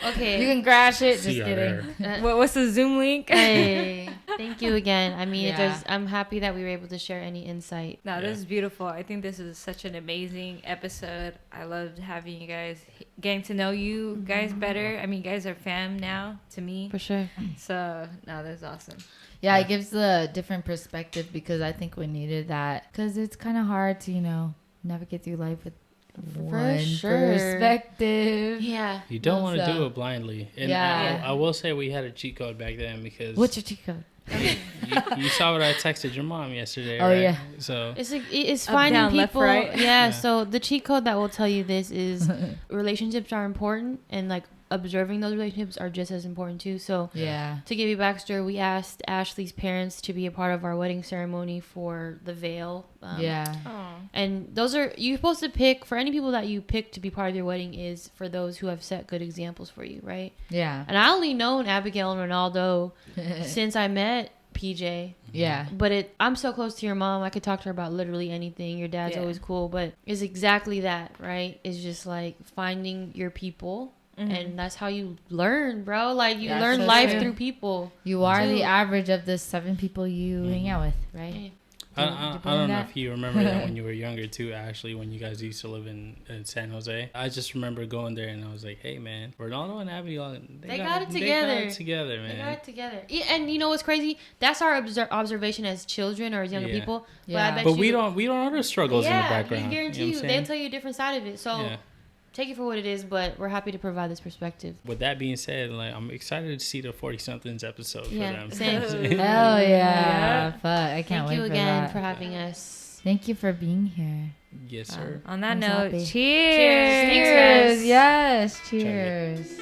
okay. You can crash it. See Just y'all kidding. there. what's the Zoom link? Hey, thank you again. I mean, Yeah. I'm happy that we were able to share any insight. No, this is beautiful. I think this is such an amazing episode. I loved having you guys, getting to know you guys better. I mean, you guys are fam now to me. For sure. So, no, that's awesome. Yeah, it gives a different perspective because I think we needed that. Because it's kind of hard to, navigate through life with one perspective. Yeah. You don't want to So- do it blindly. And Yeah. I will say we had a cheat code back then because What's your cheat code? you saw what I texted your mom yesterday, Oh, right? yeah. So It's Up, finding down, left, people. right. Yeah. So the cheat code that will tell you this is relationships are important, and like observing those relationships are just as important too. So Yeah. to give you backstory, we asked Ashley's parents to be a part of our wedding ceremony for the veil. Yeah. And those are, you're supposed to pick, for any people that you pick to be part of your wedding is for those who have set good examples for you, right? Yeah. And I only known Abigail and Ronaldo since I met PJ. Yeah. But I'm so close to your mom. I could talk to her about literally anything. Your dad's always cool. But it's exactly that, right? It's just like finding your people. And that's how you learn, bro. Like, you That's learn so life true. through people. You are Too. the average of the 7 people you hang out with, right? I don't know if you remember that when you were younger too, Ashley, when you guys used to live in San Jose. I just remember going there and I was like, hey man, Ronaldo and Abigail, They got it together. They got it together, man. They got it together. Yeah, and you know what's crazy? That's our observation as children or as younger Yeah. people. Yeah. I bet But you, we don't know the struggles in the I background. guarantee You know you, what I'm they'll saying? tell you a different side of it. So Yeah. take it for what it is, but we're happy to provide this perspective. With that being said, like I'm excited to see the 40-somethings episode Yeah, for them. same. Hell yeah. Fuck. I can't Thank wait you for again that. for having us. Thank you for being here. Yes, sir. On that I'm note, happy. cheers. Thanks, guys. Yes. Cheers.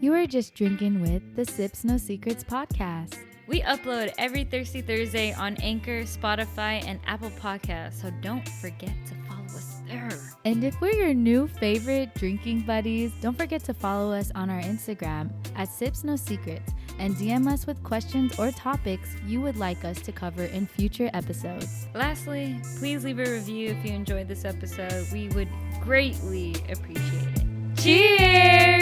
You are just drinking with the Sips No Secrets podcast. We upload every Thirsty Thursday on Anchor, Spotify, and Apple Podcasts, so don't forget to follow us there. And if we're your new favorite drinking buddies, don't forget to follow us on our Instagram at Sips No Secrets and DM us with questions or topics you would like us to cover in future episodes. Lastly, please leave a review if you enjoyed this episode. We would greatly appreciate it. Cheers!